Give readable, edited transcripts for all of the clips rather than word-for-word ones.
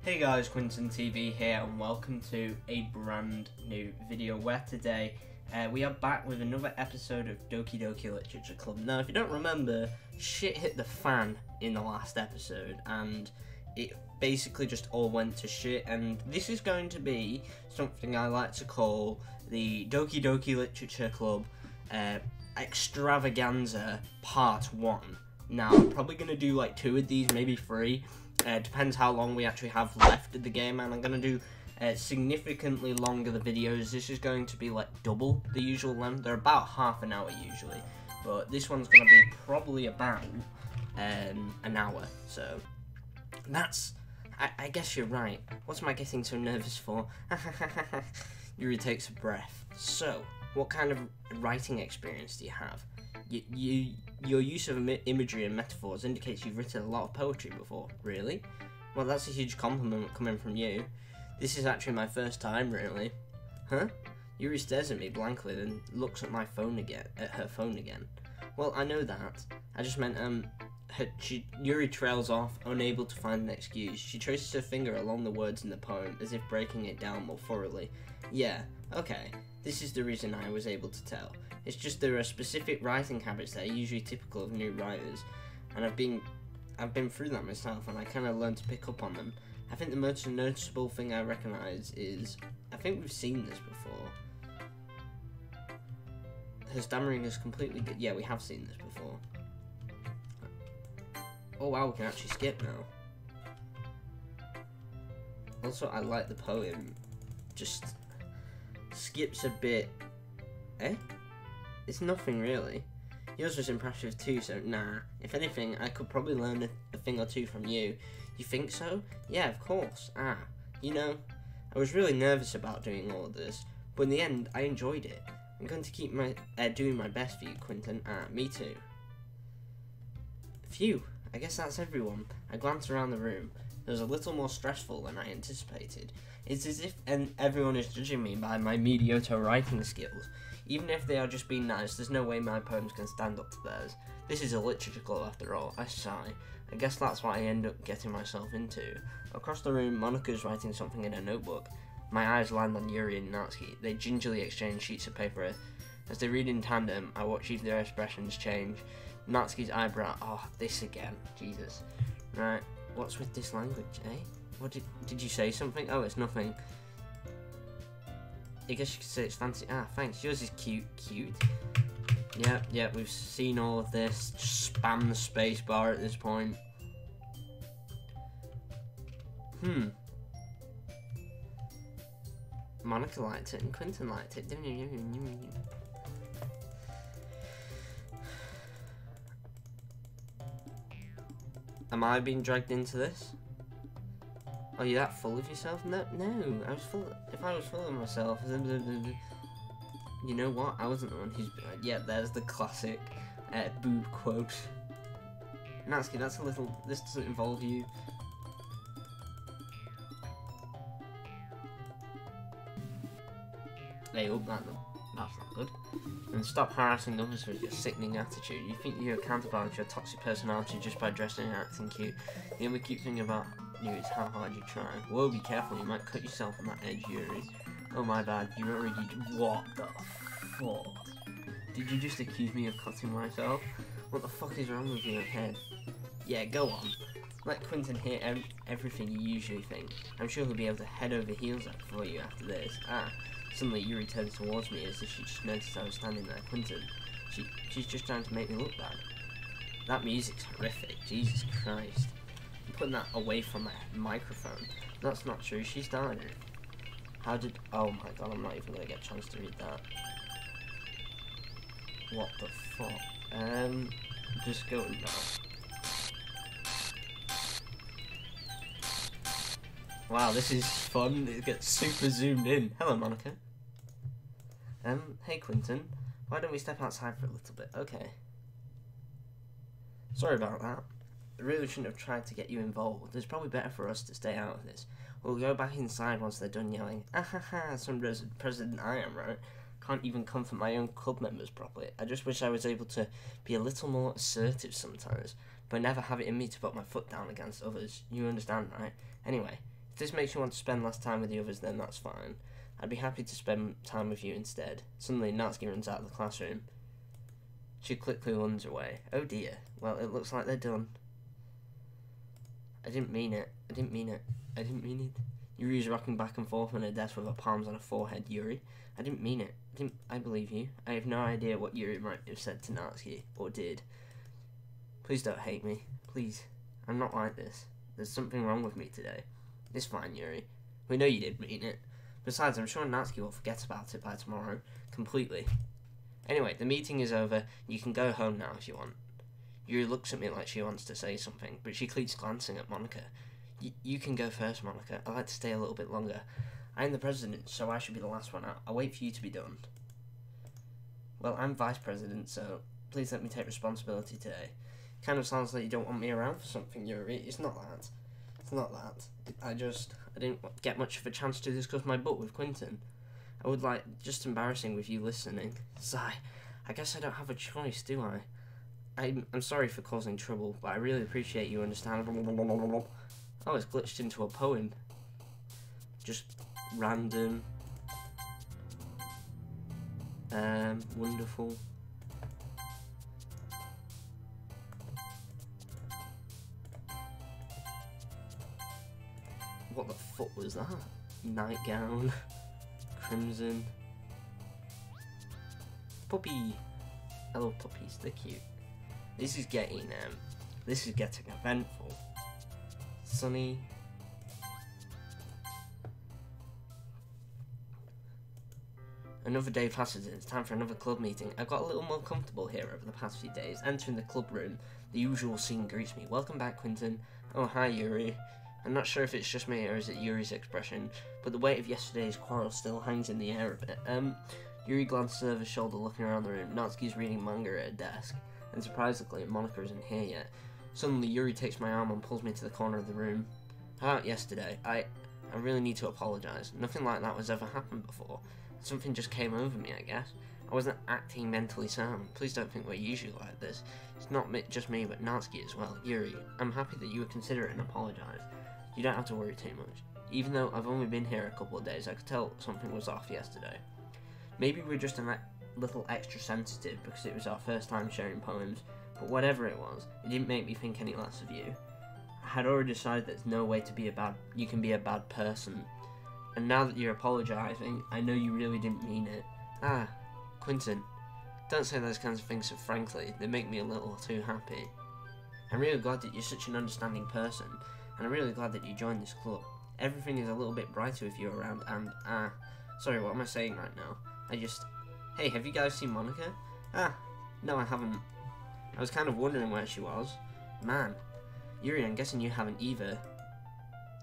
Hey guys, QuinntonTV here and welcome to a brand new video where today we are back with another episode of Doki Doki Literature Club. Now if you don't remember, shit hit the fan in the last episode and it basically just all went to shit, and this is going to be something I like to call the Doki Doki Literature Club Extravaganza Part 1. Now I'm probably going to do like 2 of these, maybe 3. Depends how long we actually have left of the game, and I'm going to do significantly longer the videos. This is going to be like double the usual length. They're about half an hour usually, but this one's going to be probably about an hour. So that's, I guess you're right. What am I getting so nervous for? Yuri takes a breath. So, what kind of writing experience do you have? Your use of imagery and metaphors indicates you've written a lot of poetry before. Really? Well, that's a huge compliment coming from you. This is actually my first time, really. Huh? Yuri stares at me blankly, then looks at her phone again. Well, I know that. I just meant, Yuri trails off, unable to find an excuse. She traces her finger along the words in the poem, as if breaking it down more thoroughly. Yeah, okay. This is the reason I was able to tell. It's just there are specific writing habits that are usually typical of new writers, and I've been through that myself, and I kind of learned to pick up on them. I think the most noticeable thing I recognise is, I think we've seen this before. Her stammering is completely good. Yeah, we have seen this before. Oh wow, we can actually skip now. Also, I like the poem. Just skips a bit. Eh? It's nothing really. Yours was impressive too, so nah. If anything, I could probably learn a thing or two from you. You think so? Yeah, of course. You know, I was really nervous about doing all of this, but in the end, I enjoyed it. I'm going to keep doing my best for you, Quinton. Me too. Phew, I guess that's everyone. I glanced around the room. It was a little more stressful than I anticipated. It's as if everyone is judging me by my mediocre writing skills. Even if they are just being nice, there's no way my poems can stand up to theirs. This is a literature club after all. I sigh. I guess that's what I end up getting myself into. Across the room, Monika's writing something in her notebook. My eyes land on Yuri and Natsuki. They gingerly exchange sheets of paper. As they read in tandem, I watch their expressions change. Natsuki's eyebrow. Oh, this again. Jesus. Right. What's with this language, eh? What did you say something? Oh, it's nothing. I guess you could say it's fancy. Thanks. Yours is cute. Cute? Yeah, we've seen all of this. Just spam the space bar at this point. Monika liked it and Quinton liked it. Am I being dragged into this? Are you that full of yourself? No, I was full. If I was full of myself, you know what? I wasn't the one who's. Yeah, there's the classic boob quote. Natsuki, that's a little. This doesn't involve you. Hey, oh, that's not good. And stop harassing others with your sickening attitude. You think you're counterbalance your toxic personality just by dressing and acting cute. The only cute thing about you is how hard you try. Whoa, be careful, you might cut yourself on that edge, Yuri. Oh my bad, you already did. What the fuck? Did you just accuse me of cutting myself? What the fuck is wrong with your head? Yeah, go on. Let Quinton hear everything you usually think. I'm sure he'll be able to head over heels for you after this. Suddenly Yuri turns towards me as if she just noticed I was standing there. Quinton, she's just trying to make me look bad. That music's horrific, Jesus Christ. I'm putting that away from my microphone. That's not true, she started it. Oh my god, I'm not even gonna get a chance to read that. What the fuck? Just going now. Wow, this is fun. It gets super zoomed in. Hello, Monika. Hey, Quinton. Why don't we step outside for a little bit? Okay. Sorry about that. I really shouldn't have tried to get you involved. It's probably better for us to stay out of this. We'll go back inside once they're done yelling. Some president I am, right? Can't even comfort my own club members properly. I just wish I was able to be a little more assertive sometimes, but never have it in me to put my foot down against others. You understand, right? Anyway, if this makes you want to spend less time with the others, then that's fine. I'd be happy to spend time with you instead. Suddenly, Natsuki runs out of the classroom. She quickly runs away. Oh dear. Well, it looks like they're done. I didn't mean it. I didn't mean it. I didn't mean it. Yuri's rocking back and forth on her desk with her palms on her forehead. Yuri, I didn't mean it. I believe you. I have no idea what Yuri might have said to Natsuki, or did. Please don't hate me. Please. I'm not like this. There's something wrong with me today. It's fine, Yuri. We know you did mean it. Besides, I'm sure Natsuki will forget about it by tomorrow. Completely. Anyway, the meeting is over. You can go home now if you want. Yuri looks at me like she wants to say something, but she keeps glancing at Monika. You can go first, Monika. I'd like to stay a little bit longer. I'm the president, so I should be the last one out. I'll wait for you to be done. Well, I'm vice president, so please let me take responsibility today. Kind of sounds like you don't want me around for something, Yuri. It's not that. It's not that. I didn't get much of a chance to discuss my book with Quinton. I would like, just embarrassing with you listening. Sigh. I guess I don't have a choice, do I? I'm sorry for causing trouble, but I really appreciate you understanding. Oh, it's glitched into a poem. Just random. Wonderful. What the fuck was that? Nightgown. Crimson. Puppy. I love puppies, they're cute. This is getting eventful. Sunny. Another day passes and it's time for another club meeting. I've got a little more comfortable here over the past few days. Entering the club room, the usual scene greets me. Welcome back, Quinton. Oh, hi, Yuri. I'm not sure if it's just me or is it Yuri's expression, but the weight of yesterday's quarrel still hangs in the air a bit. Yuri glances over his shoulder looking around the room. Natsuki's reading manga at a desk, and surprisingly, Monika isn't here yet. Suddenly, Yuri takes my arm and pulls me to the corner of the room. About yesterday, I really need to apologise. Nothing like that has ever happened before. Something just came over me, I guess. I wasn't acting mentally sound. Please don't think we're usually like this. It's not just me, but Natsuki as well. Yuri, I'm happy that you would consider it and apologise. You don't have to worry too much. Even though I've only been here a couple of days, I could tell something was off yesterday. Maybe we're just a little extra sensitive because it was our first time sharing poems, but whatever it was, it didn't make me think any less of you. I had already decided there's no way you can be a bad person. And now that you're apologising, I know you really didn't mean it. Ah, Quinton, don't say those kinds of things so frankly, they make me a little too happy. I'm really glad that you're such an understanding person, and I'm really glad that you joined this club. Everything is a little bit brighter with you around, and, sorry, what am I saying right now? Hey, have you guys seen Monika? Ah, no I haven't. I was kind of wondering where she was. Man, Yuri, I'm guessing you haven't either.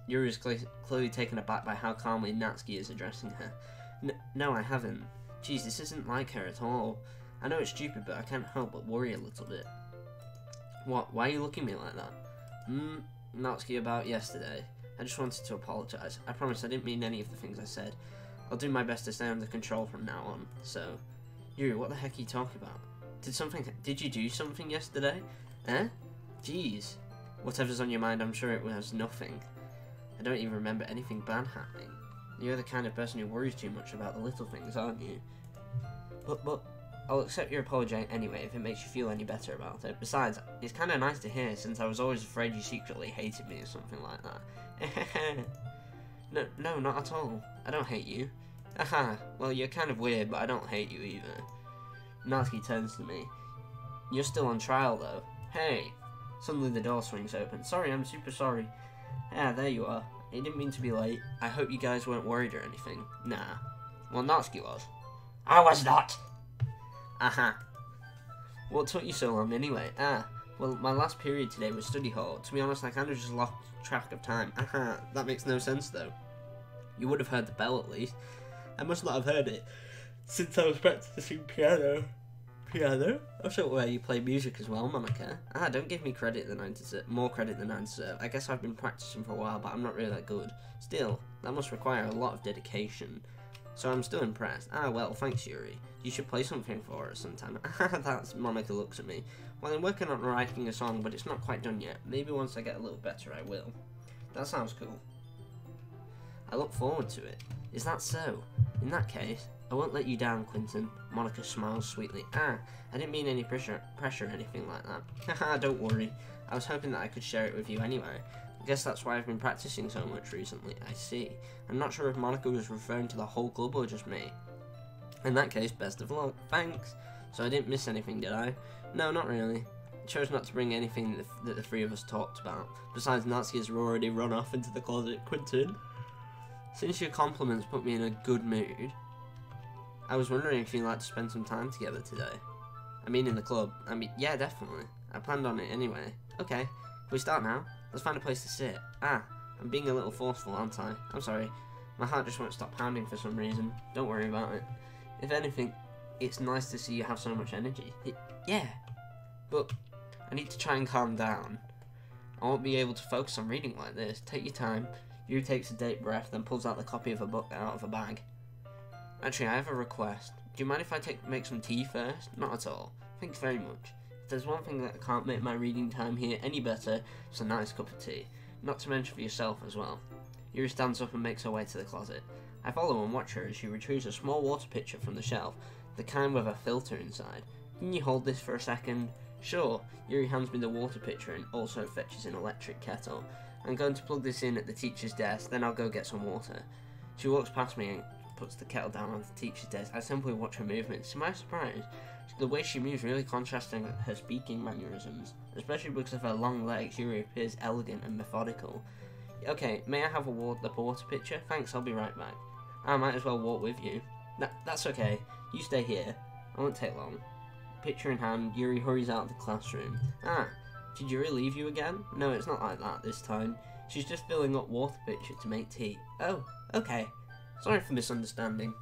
Yuri is clearly taken aback by how calmly Natsuki is addressing her. No, I haven't. Geez, this isn't like her at all. I know it's stupid, but I can't help but worry a little bit. What? Why are you looking at me like that? Natsuki, about yesterday. I just wanted to apologise. I promise I didn't mean any of the things I said. I'll do my best to stay under control from now on. So, Yuri, what the heck are you talking about? Did you do something yesterday? Eh? Jeez. Whatever's on your mind, I'm sure it was nothing. I don't even remember anything bad happening. You're the kind of person who worries too much about the little things, aren't you? But I'll accept your apology anyway if it makes you feel any better about it. Besides, it's kind of nice to hear since I was always afraid you secretly hated me or something like that. No, not at all. I don't hate you. Aha, well, you're kind of weird, but I don't hate you either. Natsuki turns to me. You're still on trial, though. Hey! Suddenly the door swings open. Sorry, I'm super sorry. Ah, there you are. I didn't mean to be late. I hope you guys weren't worried or anything. Nah. Well, Natsuki was. I was not! Aha. What took you so long anyway? Well, my last period today was study hall. To be honest, I kind of just lost track of time. Aha, that makes no sense though. You would have heard the bell at least. I must not have heard it, since I was practicing piano. Piano? Also where you play music as well, Monika. Don't give me more credit than I deserve. I guess I've been practicing for a while, but I'm not really that good. Still, that must require a lot of dedication. So I'm still impressed. Well, thanks, Yuri. You should play something for us sometime. That's Monika looks at me. Well, I'm working on writing a song, but it's not quite done yet. Maybe once I get a little better, I will. That sounds cool. I look forward to it. Is that so? In that case, I won't let you down, Quinton. Monica smiles sweetly. I didn't mean any pressure or anything like that. Haha, don't worry. I was hoping that I could share it with you anyway. I guess that's why I've been practicing so much recently. I see. I'm not sure if Monica was referring to the whole club or just me. In that case, best of luck. Thanks. So I didn't miss anything, did I? No, not really. I chose not to bring anything that the three of us talked about. Besides, Nazi has already run off into the closet. Quinton, since your compliments put me in a good mood, I was wondering if you'd like to spend some time together today. I mean in the club. I mean, yeah, definitely. I planned on it anyway. Okay, can we start now? Let's find a place to sit. I'm being a little forceful, aren't I? I'm sorry. My heart just won't stop pounding for some reason. Don't worry about it. If anything, it's nice to see you have so much energy. Yeah, but I need to try and calm down. I won't be able to focus on reading like this. Take your time. Yuri takes a deep breath, then pulls out the copy of a book out of a bag. Actually, I have a request. Do you mind if I make some tea first? Not at all. Thanks very much. If there's one thing that can't make my reading time here any better, it's a nice cup of tea. Not to mention for yourself as well. Yuri stands up and makes her way to the closet. I follow and watch her as she retrieves a small water pitcher from the shelf, the kind with a filter inside. Can you hold this for a second? Sure. Yuri hands me the water pitcher and also fetches an electric kettle. I'm going to plug this in at the teacher's desk, then I'll go get some water. She walks past me and puts the kettle down on the teacher's desk. I simply watch her movements. To my surprise, the way she moves really contrasting her speaking mannerisms, especially because of her long legs. Yuri appears elegant and methodical. Okay, may I have the water pitcher? Thanks, I'll be right back. I might as well walk with you. That's okay. You stay here. I won't take long. Pitcher in hand, Yuri hurries out of the classroom. Did Yuri leave you again? No, it's not like that this time. She's just filling up water pitcher to make tea. Oh, okay. Sorry for misunderstanding.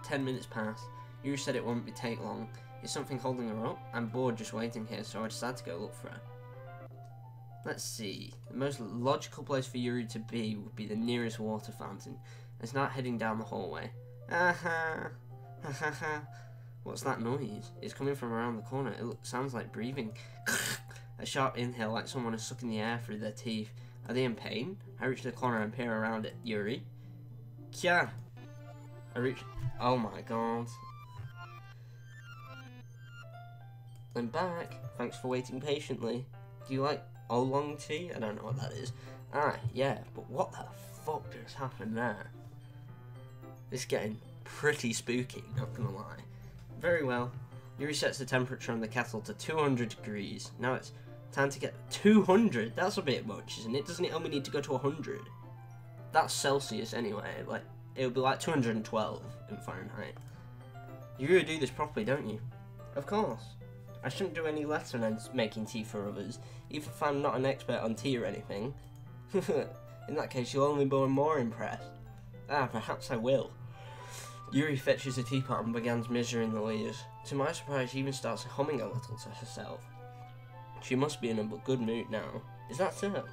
10 minutes pass. Yuri said it won't take long. Is something holding her up? I'm bored just waiting here, so I decided to go look for her. Let's see. The most logical place for Yuri to be would be the nearest water fountain. It's not heading down the hallway. What's that noise? It's coming from around the corner. It sounds like breathing. A sharp inhale, like someone is sucking the air through their teeth. Are they in pain? I reach the corner and peer around it. Yuri? Kya? I reach... Oh my god. I'm back. Thanks for waiting patiently. Do you like oolong tea? I don't know what that is. Yeah, but what the fuck just happened there? It's getting pretty spooky, not gonna lie. Very well. Yuri sets the temperature on the kettle to 200 degrees. Now it's time to get 200. That's a bit much, isn't it? Doesn't it only need to go to 100? That's Celsius anyway. Like, it would be like 212 in Fahrenheit. You really do this properly, don't you? Of course. I shouldn't do any less than making tea for others, even if I'm not an expert on tea or anything. In that case, you'll only be more impressed. Perhaps I will. Yuri fetches a teapot and begins measuring the leaves. To my surprise, she even starts humming a little to herself. She must be in a good mood now. Is that so?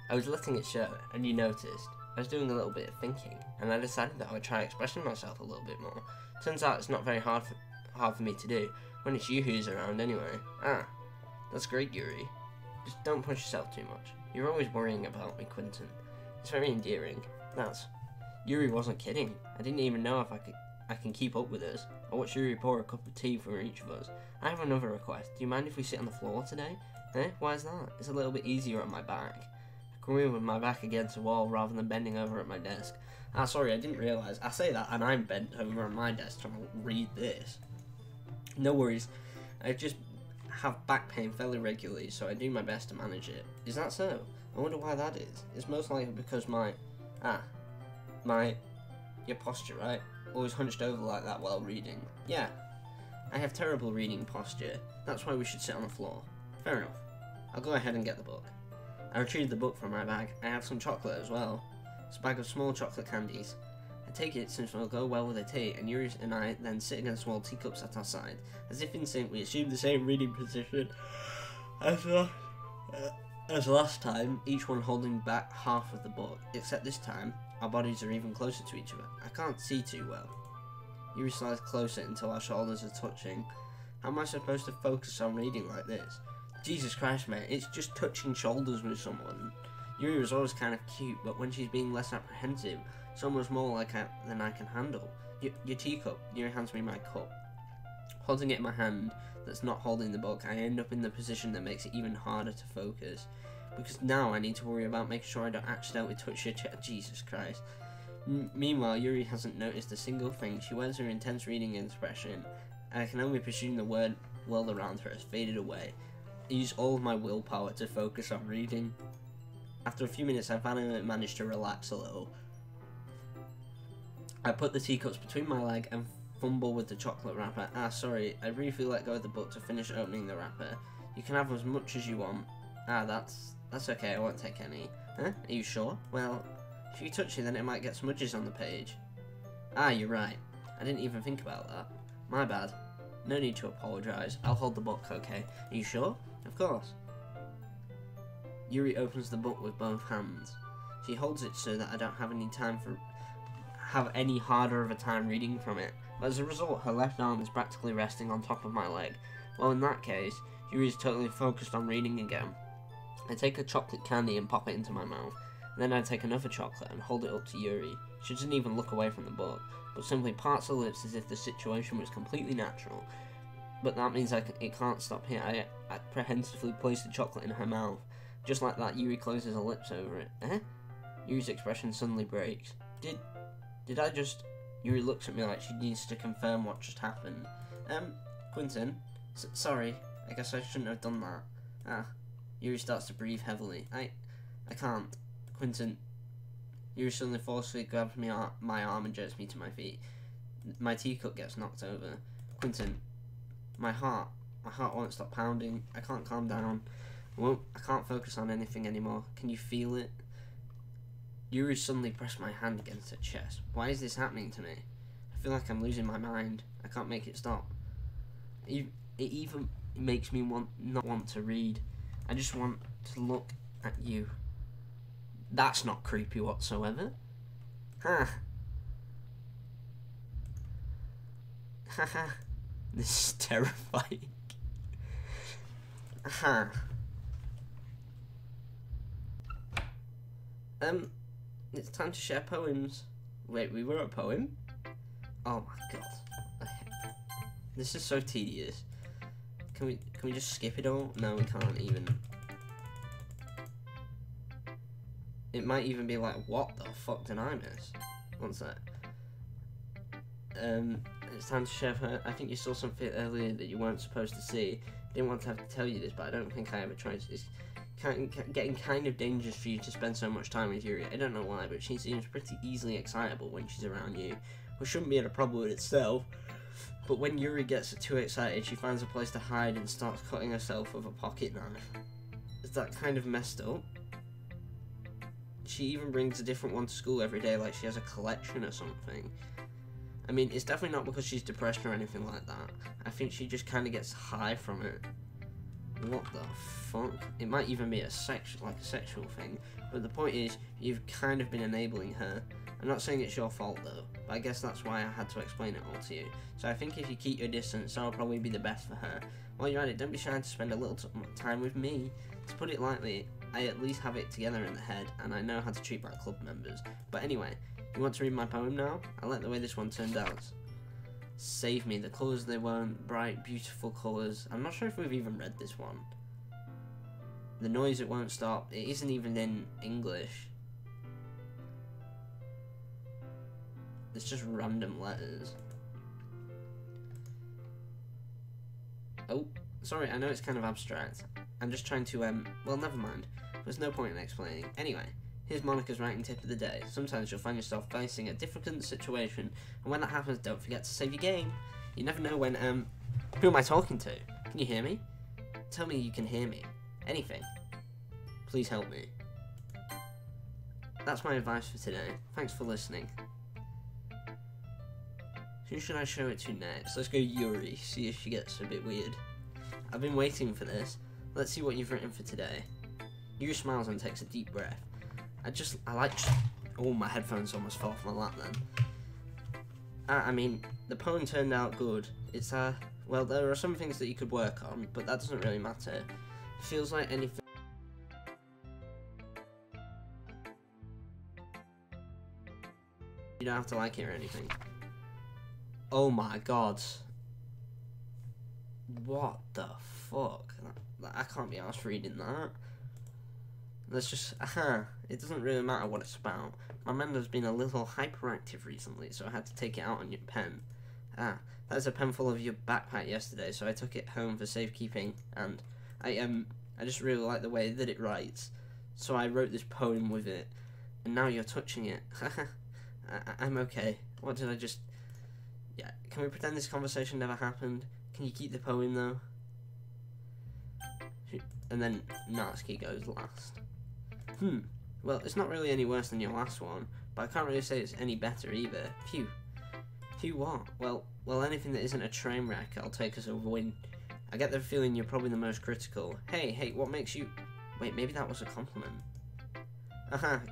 I was letting it show, and you noticed. I was doing a little bit of thinking, and I decided that I would try expressing myself a little bit more. Turns out it's not very hard for me to do, when it's you who's around anyway. That's great, Yuri. Just don't push yourself too much. You're always worrying about me, Quinton. It's very endearing. Yuri wasn't kidding. I didn't even know if I can keep up with this. I watched Yuri pour a cup of tea for each of us. I have another request. Do you mind if we sit on the floor today? Why is that? It's a little bit easier on my back. I can read with my back against the wall rather than bending over at my desk. Sorry, I didn't realise. I say that and I'm bent over on my desk trying to read this. No worries. I just have back pain fairly regularly, so I do my best to manage it. Is that so? I wonder why that is. It's most likely because your posture, right? Always hunched over like that while reading. Yeah, I have terrible reading posture. That's why we should sit on the floor. Fair enough. I'll go ahead and get the book. I retrieve the book from my bag. I have some chocolate as well. It's a bag of small chocolate candies. I take it since it'll go well with the tea, and Yuri and I then sit against small teacups at our side. As if in sync, we assume the same reading position as last time, each one holding back half of the book, except this time, our bodies are even closer to each other. I can't see too well. Yuri slides closer until our shoulders are touching. How am I supposed to focus on reading like this? Jesus Christ, mate, it's just touching shoulders with someone. Yuri was always kind of cute, but when she's being less apprehensive, it's almost more like than I can handle. Your teacup. Yuri hands me my cup. Holding it in my hand that's not holding the book, I end up in the position that makes it even harder to focus. Because now I need to worry about making sure I don't accidentally touch your chest. Jesus Christ. Meanwhile, Yuri hasn't noticed a single thing. She wears her intense reading expression, and I can only presume the world around her has faded away. I use all of my willpower to focus on reading. After a few minutes, I finally managed to relax a little. I put the teacups between my leg and fumble with the chocolate wrapper. Ah, sorry, I briefly let go of the book to finish opening the wrapper. You can have as much as you want. Ah, that's okay, I won't take any. Huh? Are you sure? Well, if you touch it, then it might get smudges on the page. Ah, you're right. I didn't even think about that. My bad. No need to apologise. I'll hold the book, okay? Are you sure? Of course. Yuri opens the book with both hands. She holds it so that I don't have any harder of a time reading from it. But as a result, her left arm is practically resting on top of my leg. Well, in that case, Yuri is totally focused on reading again. I take a chocolate candy and pop it into my mouth. Then I take another chocolate and hold it up to Yuri. She doesn't even look away from the book, but simply parts her lips as if the situation was completely natural. But that means it can't stop here. I apprehensively place the chocolate in her mouth. Just like that, Yuri closes her lips over it. Eh? Yuri's expression suddenly breaks. Did I just... Yuri looks at me like she needs to confirm what just happened. Quinton? Sorry. I guess I shouldn't have done that. Ah. Yuri starts to breathe heavily. I can't. Quinton. Yuri suddenly forcefully grabs my arm and jerks me to my feet. My teacup gets knocked over. Quinton. My heart won't stop pounding. I can't calm down. I can't focus on anything anymore. Can you feel it? Yuri suddenly pressed my hand against her chest. Why is this happening to me? I feel like I'm losing my mind. I can't make it stop. It even makes me not want to read. I just want to look at you. That's not creepy whatsoever. Huh. Haha. This is terrifying. Huh. It's time to share poems. Wait, we wrote a poem? Oh my god. This is so tedious. Can we just skip it all? No, we can't even. It might even be like, what the fuck did I miss? One sec. It's time to share. I think you saw something earlier that you weren't supposed to see. Didn't want to have to tell you this, but I don't think I ever tried to. It's getting kind of dangerous for you to spend so much time with Yuri. I don't know why, but she seems pretty easily excitable when she's around you, which shouldn't be a problem in itself. But when Yuri gets too excited, she finds a place to hide and starts cutting herself with a pocket knife. Is that kind of messed up? She even brings a different one to school every day, like she has a collection or something. I mean, it's definitely not because she's depressed or anything like that. I think she just kind of gets high from it. What the fuck? It might even be a sexual thing. But the point is, you've kind of been enabling her. I'm not saying it's your fault though, but I guess that's why I had to explain it all to you. So I think if you keep your distance, that'll probably be the best for her. While you're at it, don't be shy to spend a little time with me. To put it lightly, I at least have it together in the head, and I know how to treat my club members. But anyway, you want to read my poem now? I like the way this one turned out. Save me. The colours, they weren't bright, beautiful colours. I'm not sure if we've even read this one. The noise, it won't stop. It isn't even in English. It's just random letters. Oh, sorry, I know it's kind of abstract. I'm just trying to, well, never mind. There's no point in explaining. Anyway, here's Monica's writing tip of the day. Sometimes you'll find yourself facing a difficult situation, and when that happens, don't forget to save your game. You never know when, who am I talking to? Can you hear me? Tell me you can hear me. Anything. Please help me. That's my advice for today. Thanks for listening. Who should I show it to next? Let's go Yuri, see if she gets a bit weird. I've been waiting for this. Let's see what you've written for today. Yuri smiles and takes a deep breath. Oh, my headphones almost fell off my lap then. I mean, the poem turned out good. It's, well, there are some things that you could work on, but that doesn't really matter. It feels like anything You don't have to like it or anything. Oh my god. What the fuck? I can't be arsed reading that. Let's just, it doesn't really matter what it's about. My mentor's been a little hyperactive recently, so I had to take it out on your pen. That's a pen full of your backpack yesterday, so I took it home for safekeeping, and I just really like the way that it writes, so I wrote this poem with it, and now you're touching it. I'm okay. What did I just... Yeah, can we pretend this conversation never happened? Can you keep the poem, though? And then Natsuki goes last. Well, it's not really any worse than your last one, but I can't really say it's any better either. Phew. Phew what? Well, anything that isn't a train wreck, I'll take as a win. I get the feeling you're probably the most critical. Hey, what makes you... Wait, maybe that was a compliment.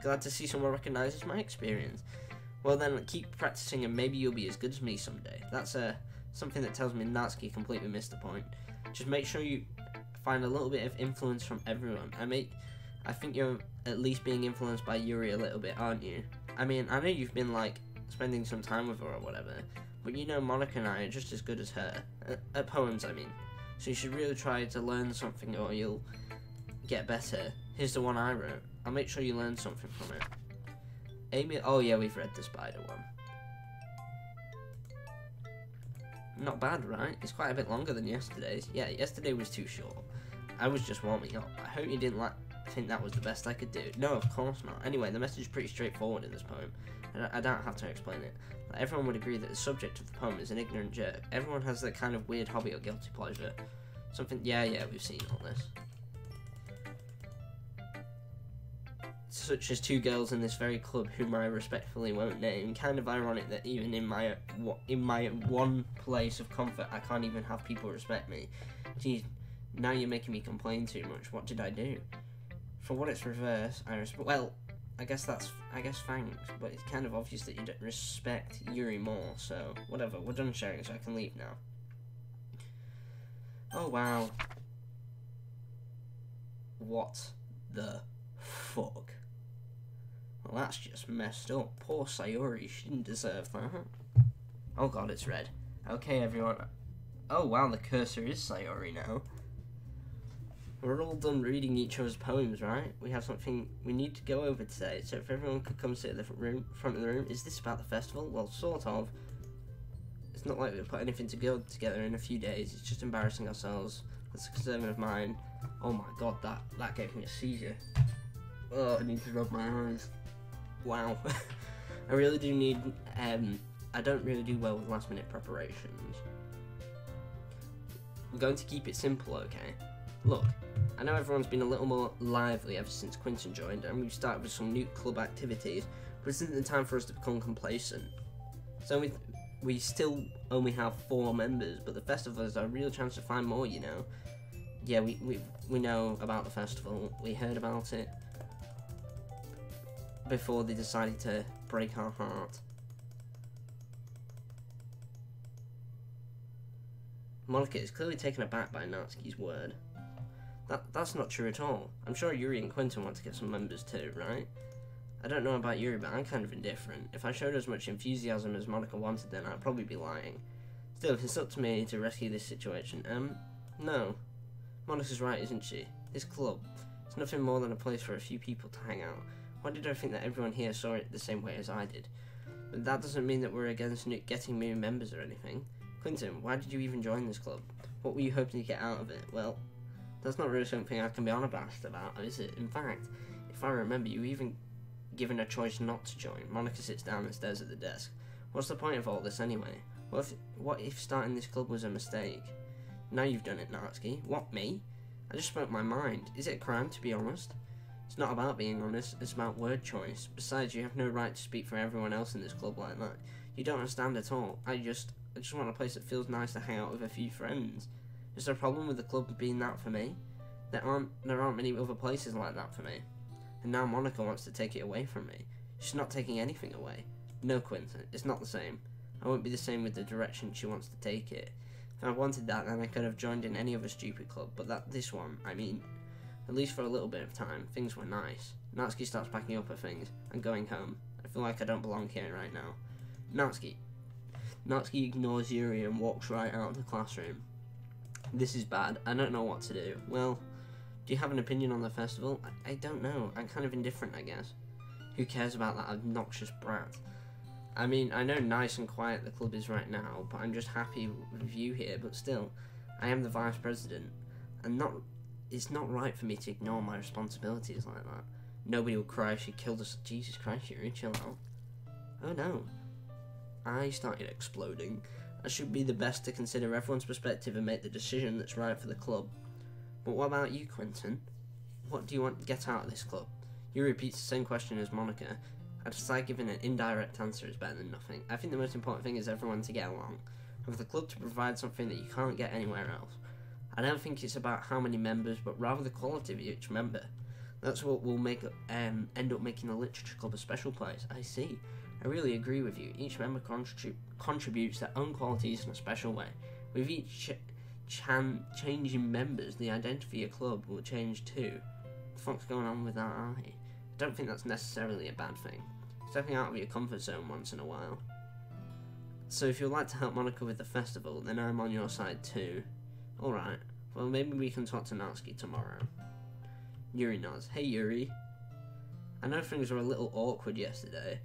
Glad to see someone recognizes my experience. Well then, keep practicing and maybe you'll be as good as me someday. That's something that tells me Natsuki completely missed the point. Just make sure you find a little bit of influence from everyone. I think you're at least being influenced by Yuri a little bit, aren't you? I mean, I know you've been, like, spending some time with her or whatever, but you know Monica and I are just as good as her. At poems, I mean. So you should really try to learn something or you'll get better. Here's the one I wrote. I'll make sure you learn something from it. Amy... Oh, yeah, we've read the spider one. Not bad, right? It's quite a bit longer than yesterday's. Yeah, yesterday was too short. I was just warming up. I hope you didn't think that was the best I could do. No, of course not. Anyway, the message is pretty straightforward in this poem. I don't have to explain it. Like, everyone would agree that the subject of the poem is an ignorant jerk. Everyone has that kind of weird hobby or guilty pleasure. Something... Yeah, we've seen all this. Such as two girls in this very club whom I respectfully won't name. Kind of ironic that even in my one place of comfort, I can't even have people respect me. Geez, now you're making me complain too much. What did I do? For what it's reverse, I respect... Well, I guess thanks, but it's kind of obvious that you don't respect Yuri more, so whatever, we're done sharing, so I can leave now. Oh, wow. What the fuck? Well, that's just messed up. Poor Sayori, she didn't deserve that. Oh god, it's red. Okay, everyone. Oh wow, the cursor is Sayori now. We're all done reading each other's poems, right? We have something we need to go over today, so if everyone could come sit at the front of the room. Is this about the festival? Well, sort of. It's not like we've put anything together in a few days. It's just embarrassing ourselves. That's a concern of mine. Oh my god, that gave me a seizure. Oh, I need to rub my eyes. Wow. I really do need, I don't really do well with last minute preparations. We're going to keep it simple, okay? Look, I know everyone's been a little more lively ever since Quinton joined, and we've started with some new club activities, but isn't the time for us to become complacent? So we still only have 4 members, but the festival is our real chance to find more, you know? Yeah, we know about the festival, we heard about it before they decided to break our heart. Monica is clearly taken aback by Natsuki's word. That's not true at all. I'm sure Yuri and Quinton want to get some members too, right? I don't know about Yuri, but I'm kind of indifferent. If I showed as much enthusiasm as Monica wanted, then I'd probably be lying. Still, it's up to me to rescue this situation. No. Monica's right, isn't she? This club, it's nothing more than a place for a few people to hang out. Why did I think that everyone here saw it the same way as I did? But that doesn't mean that we're against getting new members or anything. Quinton, why did you even join this club? What were you hoping to get out of it? Well, that's not really something I can be unabashed about, is it? In fact, if I remember, you even given a choice not to join. Monica sits down and stares at the desk. What's the point of all this anyway? What if starting this club was a mistake? Now you've done it, Natsuki. What, me? I just spoke my mind. Is it a crime, to be honest? It's not about being honest, it's about word choice. Besides, you have no right to speak for everyone else in this club like that. You don't understand at all. I just want a place that feels nice to hang out with a few friends. Is there a problem with the club being that for me? There aren't many other places like that for me. And now Monica wants to take it away from me. She's not taking anything away. No, Quinton, it's not the same. I won't be the same with the direction she wants to take it. If I wanted that, then I could have joined in any other stupid club, but this one, I mean, at least for a little bit of time, things were nice. Natsuki starts packing up her things and going home. feel like I don't belong here right now. Natsuki. Natsuki ignores Yuri and walks right out of the classroom. This is bad. I don't know what to do. Well, do you have an opinion on the festival? I don't know. I'm kind of indifferent, I guess. Who cares about that obnoxious brat? I mean, I know nice and quiet the club is right now, but I'm just happy with you here, but still, I am the vice president, and it's not right for me to ignore my responsibilities like that. Nobody will cry if she killed us. Jesus Christ, Yuri, chill out. Oh no. I started exploding. I should be the best to consider everyone's perspective and make the decision that's right for the club. But what about you, Quinton? What do you want to get out of this club? Yuri repeats the same question as Monica. I decide giving an indirect answer is better than nothing. I think the most important thing is everyone to get along, and for the club to provide something that you can't get anywhere else. I don't think it's about how many members, but rather the quality of each member. That's what will end up making the literature club a special place. I see. I really agree with you. Each member contributes their own qualities in a special way. With each changing members, the identity of the club will change too. What the fuck's going on with that eye? I don't think that's necessarily a bad thing. Stepping out of your comfort zone once in a while. So if you'd like to help Monica with the festival, then I'm on your side too. Alright, well maybe we can talk to Natsuki tomorrow. Yuri nods. Hey Yuri. I know things were a little awkward yesterday.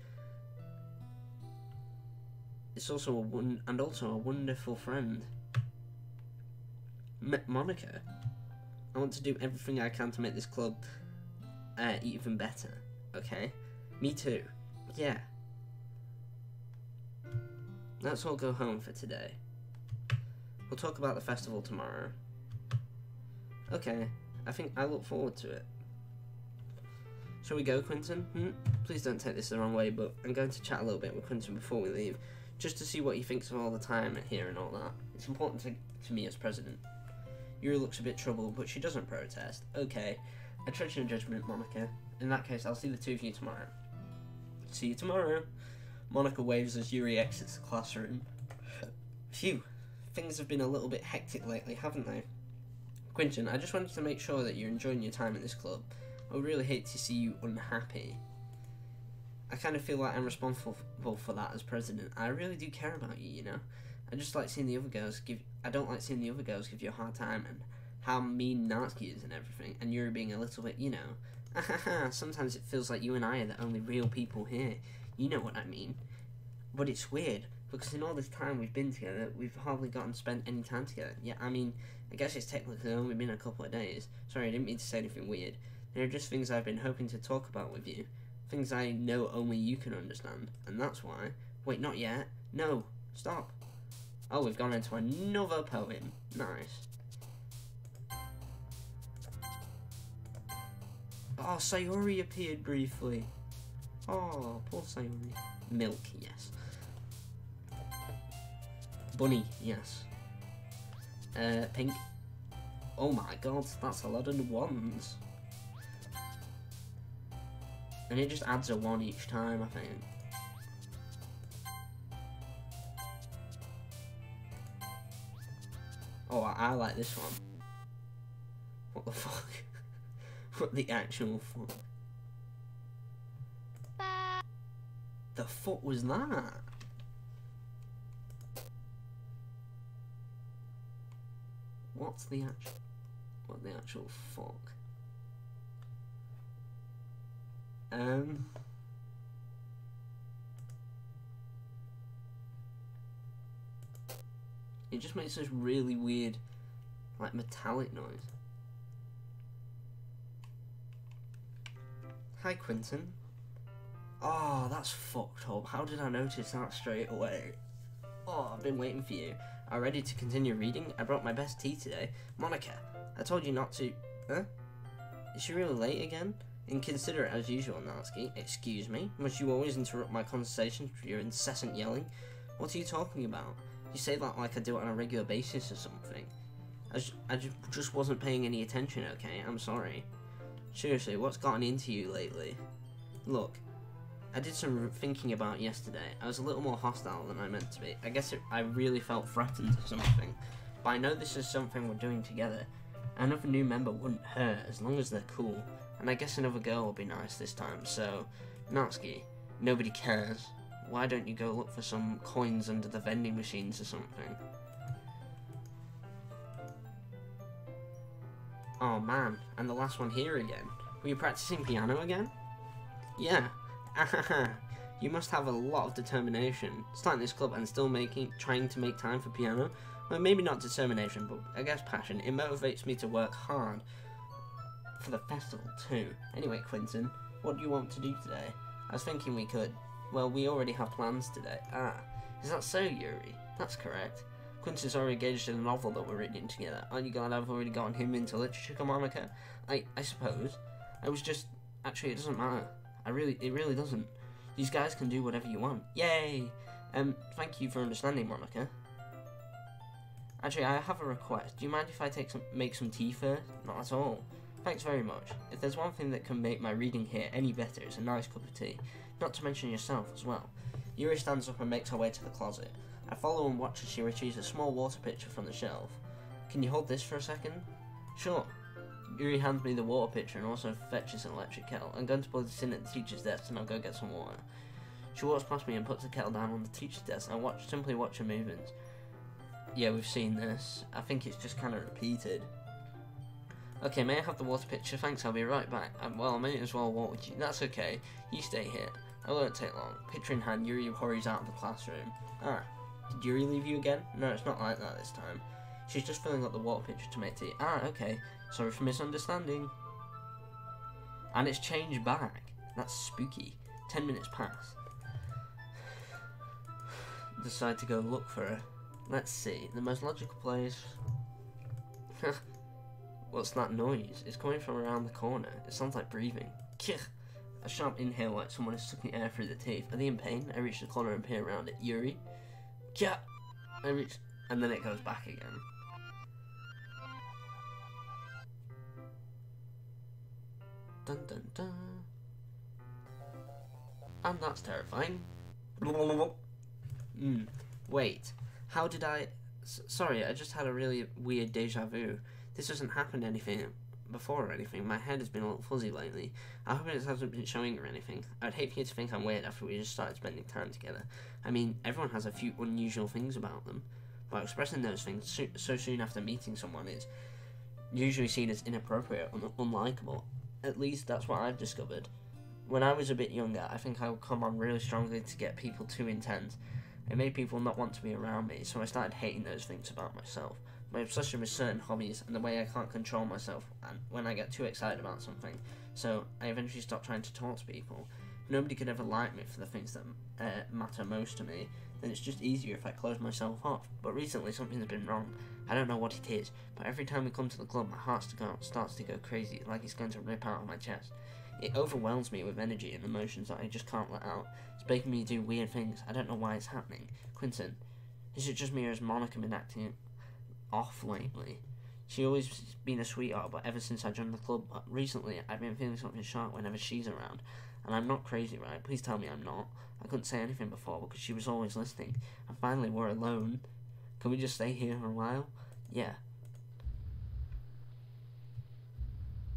It's also a wonderful friend. Monica. I want to do everything I can to make this club even better, okay? Me too. Yeah. Let's all go home for today. We'll talk about the festival tomorrow. Okay, I think I look forward to it. Shall we go, Quinton? Please don't take this the wrong way, but I'm going to chat a little bit with Quinton before we leave, just to see what he thinks of all the time here and all that. It's important to me as president. Yuri looks a bit troubled, but she doesn't protest. Okay, I trust your judgment, Monica. In that case, I'll see the two of you tomorrow. See you tomorrow. Monica waves as Yuri exits the classroom. Phew, things have been a little bit hectic lately, haven't they? Quinton, I just wanted to make sure that you're enjoying your time in this club. I would really hate to see you unhappy. I kind of feel like I'm responsible for that as president. I really do care about you, you know. I don't like seeing the other girls give you a hard time, and how mean Natsuki is and everything, and you're being a little bit, you know. Sometimes it feels like you and I are the only real people here. You know what I mean. But it's weird, because in all this time we've been together, we've hardly gotten spent any time together. Yeah, I mean, I guess it's technically only been a couple of days. Sorry, I didn't mean to say anything weird. There are just things I've been hoping to talk about with you. Things I know only you can understand. And that's why... Wait, not yet. No, stop. Oh, we've gone into another poem. Nice. Oh, Sayori appeared briefly. Oh, poor Sayori. Milk, yes. Bunny, yes. Pink. Oh my god, that's a lot of ones. And it just adds a one each time, I think. Oh, I like this one. What the fuck? What the actual fuck? The fuck was that? What the actual fuck? It just makes this really weird, like, metallic noise. Hi, Quinton. Oh, that's fucked up. How did I notice that straight away? Oh, I've been waiting for you. Are you ready to continue reading? I brought my best tea today. Monica, I told you not to... Huh? Is she really late again? Inconsiderate as usual, Natsuki. Excuse me? Must you always interrupt my conversations with your incessant yelling? What are you talking about? You say that like I do it on a regular basis or something. I just wasn't paying any attention, okay? I'm sorry. Seriously, what's gotten into you lately? Look, I did some thinking about yesterday. I was a little more hostile than I meant to be. I guess I really felt threatened or something. But I know this is something we're doing together. Another new member wouldn't hurt as long as they're cool. And I guess another girl will be nice this time, so... Natsuki, Nobody cares. Why don't you go look for some coins under the vending machines or something? Oh man, and the last one here again. Were you practicing piano again? Yeah. You must have a lot of determination. Starting this club and still trying to make time for piano. Well, maybe not determination, but I guess passion. It motivates me to work hard for the festival too. Anyway, Quinton, what do you want to do today? I was thinking we could. Well, we already have plans today. Ah, is that so, Yuri? That's correct. Quinton's already engaged in a novel that we're reading together. Aren't you glad I've already gotten him into literature, Monica? I suppose. I was just... Actually, it doesn't matter. It really doesn't. These guys can do whatever you want. Yay! Thank you for understanding, Monica. Actually, I have a request. Do you mind if I make some tea first? Not at all. Thanks very much. If there's one thing that can make my reading here any better, it's a nice cup of tea. Not to mention yourself as well. Yuri stands up and makes her way to the closet. I follow and watch as she retrieves a small water pitcher from the shelf. Can you hold this for a second? Sure. Yuri hands me the water pitcher and also fetches an electric kettle. I'm going to put this in at the teacher's desk and I'll go get some water. She walks past me and puts the kettle down on the teacher's desk and I simply watch her movements. Yeah, we've seen this. I think it's just kind of repeated. Okay, may I have the water pitcher? Thanks, I'll be right back. Well, I may as well walk with you. That's okay. You stay here. I won't take long. Pitcher in hand, Yuri hurries out of the classroom. Ah, did Yuri leave you again? No, it's not like that this time. She's just filling up the water pitcher to make tea. Ah, okay. Sorry for misunderstanding. And it's changed back. That's spooky. 10 minutes pass. Decide to go look for her. Let's see. The most logical place... What's that noise? It's coming from around the corner. It sounds like breathing. Kich! A sharp inhale like someone is sucking air through the teeth. Are they in pain? I reach the corner and peer around it. Yuri? Kya! I reach... And then it goes back again. Dun dun dun. And that's terrifying. Wait. How did I... Sorry, I just had a really weird deja vu. This hasn't happened anything before or anything. My head has been a little fuzzy lately. I hope it hasn't been showing or anything. I'd hate for you to think I'm weird after we just started spending time together. I mean, everyone has a few unusual things about them. But expressing those things so soon after meeting someone is usually seen as inappropriate and unlikable. At least that's what I've discovered. When I was a bit younger, I think I would come on really strongly to get people too intense. It made people not want to be around me, so I started hating those things about myself. My obsession with certain hobbies and the way I can't control myself and when I get too excited about something. So I eventually stopped trying to talk to people. If nobody could ever like me for the things that matter most to me, then it's just easier if I close myself off. But recently something's been wrong. I don't know what it is, but every time we come to the club my heart starts to go crazy, like it's going to rip out of my chest. It overwhelms me with energy and emotions that I just can't let out. It's making me do weird things. I don't know why it's happening. Quinton, is it just me or has Monica been acting off lately? She's always been a sweetheart, but ever since I joined the club recently, I've been feeling something sharp whenever she's around. And I'm not crazy, right? Please tell me I'm not. I couldn't say anything before because she was always listening. And finally, we're alone. Can we just stay here for a while? Yeah.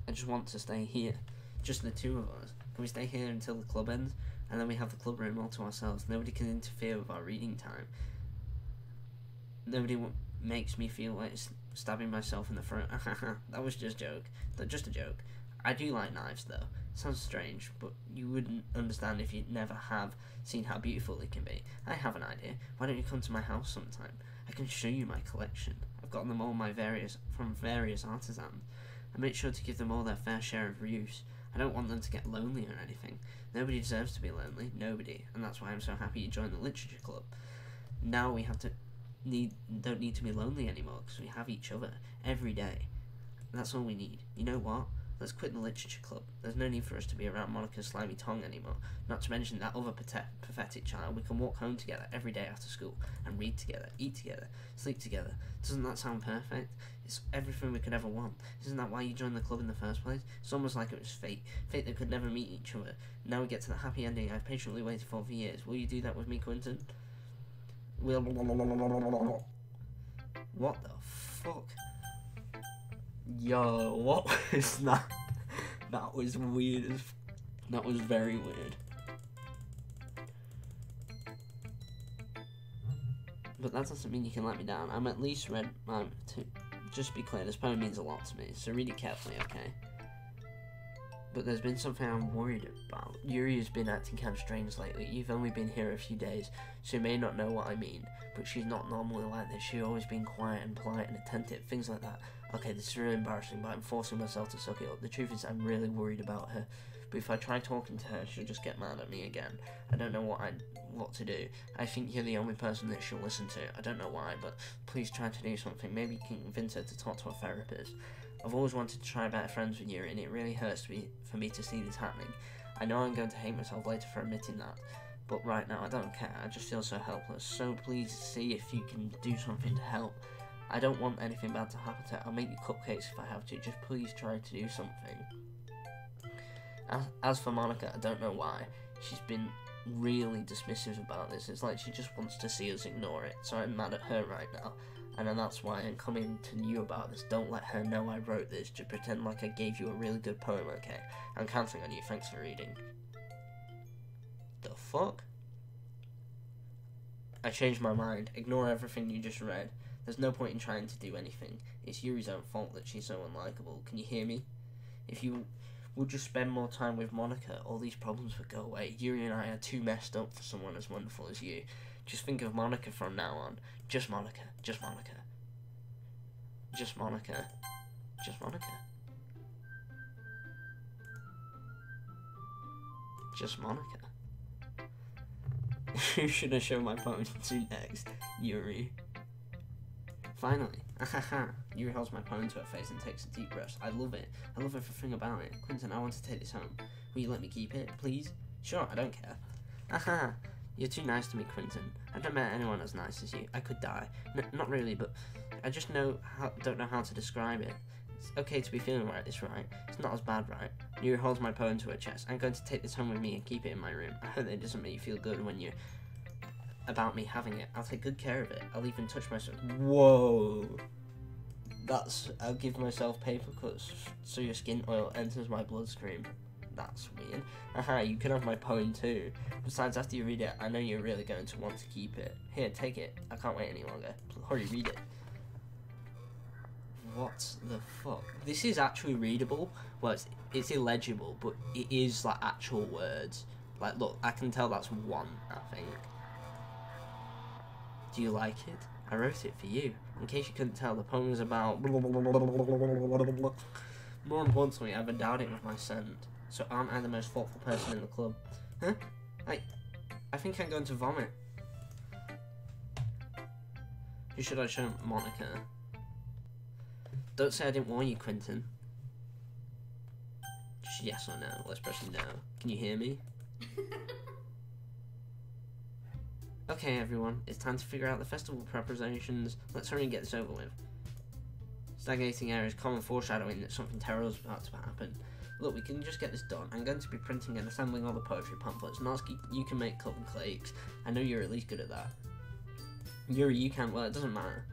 I just want to stay here. Just the two of us. Can we stay here until the club ends? And then we have the club room all to ourselves. Nobody can interfere with our reading time. Nobody makes me feel like stabbing myself in the throat. That was just a joke. Just a joke. I do like knives though. Sounds strange, but you wouldn't understand if you never have seen how beautiful they can be. I have an idea. Why don't you come to my house sometime? I can show you my collection. I've gotten them all from various artisans. I make sure to give them all their fair share of use. I don't want them to get lonely or anything. Nobody deserves to be lonely. Nobody. And that's why I'm so happy you joined the literature club. Now we don't need to be lonely anymore because we have each other every day. That's all we need. You know what? Let's quit the literature club. There's no need for us to be around Monica's slimy tongue anymore. Not to mention that other pathetic child. We can walk home together every day after school and read together, eat together, sleep together. Doesn't that sound perfect? It's everything we could ever want. Isn't that why you joined the club in the first place? It's almost like it was fate. Fate that could never meet each other. Now we get to the happy ending I've patiently waited for years. Will you do that with me, Quinton? What the fuck? Yo, what was that? That was weird. That was very weird. But that doesn't mean you can let me down. I'm at least read just be clear, this poem means a lot to me, so read it carefully, okay? But there's been something I'm worried about. Yuri has been acting kind of strange lately. You've only been here a few days, so you may not know what I mean. But she's not normally like this. She's always been quiet and polite and attentive, things like that. Okay, this is really embarrassing, but I'm forcing myself to suck it up. The truth is, I'm really worried about her. But if I try talking to her, she'll just get mad at me again. I don't know what to do. I think you're the only person that she'll listen to. I don't know why, but please try to do something. Maybe you can convince her to talk to a therapist. I've always wanted to try better friends with you, and it really hurts for me to see this happening. I know I'm going to hate myself later for admitting that, but right now I don't care. I just feel so helpless. So please see if you can do something to help. I don't want anything bad to happen to her. I'll make you cupcakes if I have to. Just please try to do something. As for Monica, I don't know why. She's been really dismissive about this. It's like she just wants to see us ignore it. So I'm mad at her right now. And then that's why I'm coming to you about this. Don't let her know I wrote this. Just pretend like I gave you a really good poem, okay? I'm counting on you. Thanks for reading. The fuck? I changed my mind. Ignore everything you just read. There's no point in trying to do anything. It's Yuri's own fault that she's so unlikable. Can you hear me? If you would just spend more time with Monica, all these problems would go away. Yuri and I are too messed up for someone as wonderful as you. Just think of Monica from now on. Just Monica. Just Monica. Just Monica. Just Monica. Just Monica. Who should I show my poem to next? Yuri. Finally. Yuri holds my poem to her face and takes a deep breath. I love it. I love everything about it. Quinton, I want to take this home. Will you let me keep it, please? Sure, I don't care. You're too nice to me, Quinton. I've never met anyone as nice as you. I could die. Not really, but I just don't know how to describe it. It's okay to be feeling like this, right? It's not as bad, right? Yuri holds my poem to her chest. I'm going to take this home with me and keep it in my room. I hope that it doesn't make you feel good when you're about me having it. I'll take good care of it. I'll even touch myself. Whoa. I'll give myself paper cuts so your skin oil enters my bloodstream. That's weird. You can have my poem too. Besides, after you read it, I know you're really going to want to keep it. Here, take it. I can't wait any longer. Hurry, read it. What the fuck? This is actually readable. Well, it's illegible, but it is like actual words. Like, look, I can tell that's one, I think. Do you like it? I wrote it for you. In case you couldn't tell, the poem is about... More importantly, I've endowed it with my scent. So aren't I the most thoughtful person in the club? Huh? I think I'm going to vomit. Who should I show Monica? Don't say I didn't warn you, Quinton. Just yes or no. Let's press no. Can you hear me? Okay, everyone. It's time to figure out the festival preparations. Let's hurry and get this over with. Stagnating air is common foreshadowing that something terrible is about to happen. Look, we can just get this done. I'm going to be printing and assembling all the poetry pamphlets. Narski, you can make cupcakes. I know you're at least good at that. Yuri, you can. Well, it doesn't matter.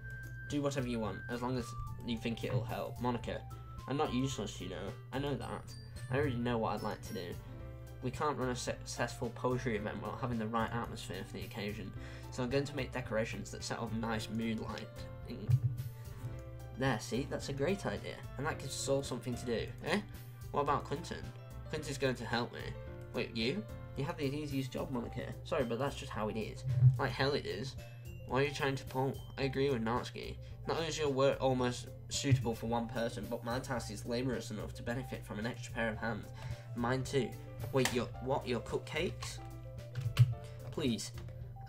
Do whatever you want, as long as you think it'll help. Monica, I'm not useless, you know. I know that. I already know what I'd like to do. We can't run a successful poetry event without having the right atmosphere for the occasion, so I'm going to make decorations that set off nice mood lighting. There, see? That's a great idea, and that gives us all something to do, eh? What about Quinton? Quinton's going to help me. Wait, you? You have the easiest job, Monica. Sorry, but that's just how it is. Like hell it is. Why are you trying to pull? I agree with Natsuki. Not only is your work almost suitable for one person, but my task is laborious enough to benefit from an extra pair of hands. Mine too. Wait, your cupcakes? Please.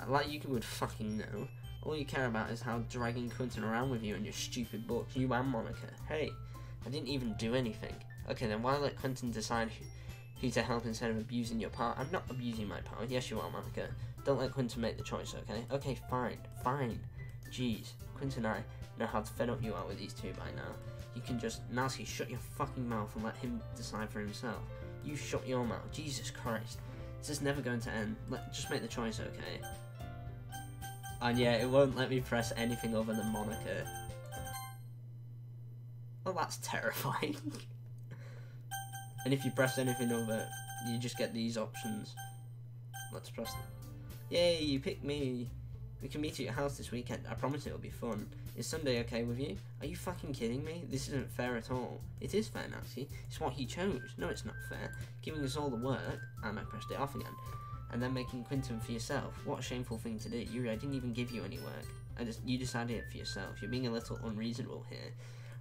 Like you would fucking know. All you care about is how dragging Quinton around with you and your stupid books. You and Monica. Hey, I didn't even do anything. Okay, then why let Quinton decide who to help instead of abusing your power? I'm not abusing my power. Yes, you are, Monica. Don't let Quinton make the choice, okay? Okay, fine. Jeez. Quinton and I know how fed up you are with these two by now. You can just... Natsuki, shut your fucking mouth and let him decide for himself. You shut your mouth. Jesus Christ. This is never going to end. Just make the choice, okay? And yeah, it won't let me press anything other than Monica. Well, that's terrifying. And if you press anything other, you just get these options. Let's press them. Yay, you picked me. We can meet at your house this weekend. I promise it'll be fun. Is Sunday okay with you? Are you fucking kidding me? This isn't fair at all. It is fair, Nancy. It's what he chose. No, it's not fair. Giving us all the work, and I pressed it off again. And then making Quinton for yourself. What a shameful thing to do. Yuri, I didn't even give you any work. You decided it for yourself. You're being a little unreasonable here.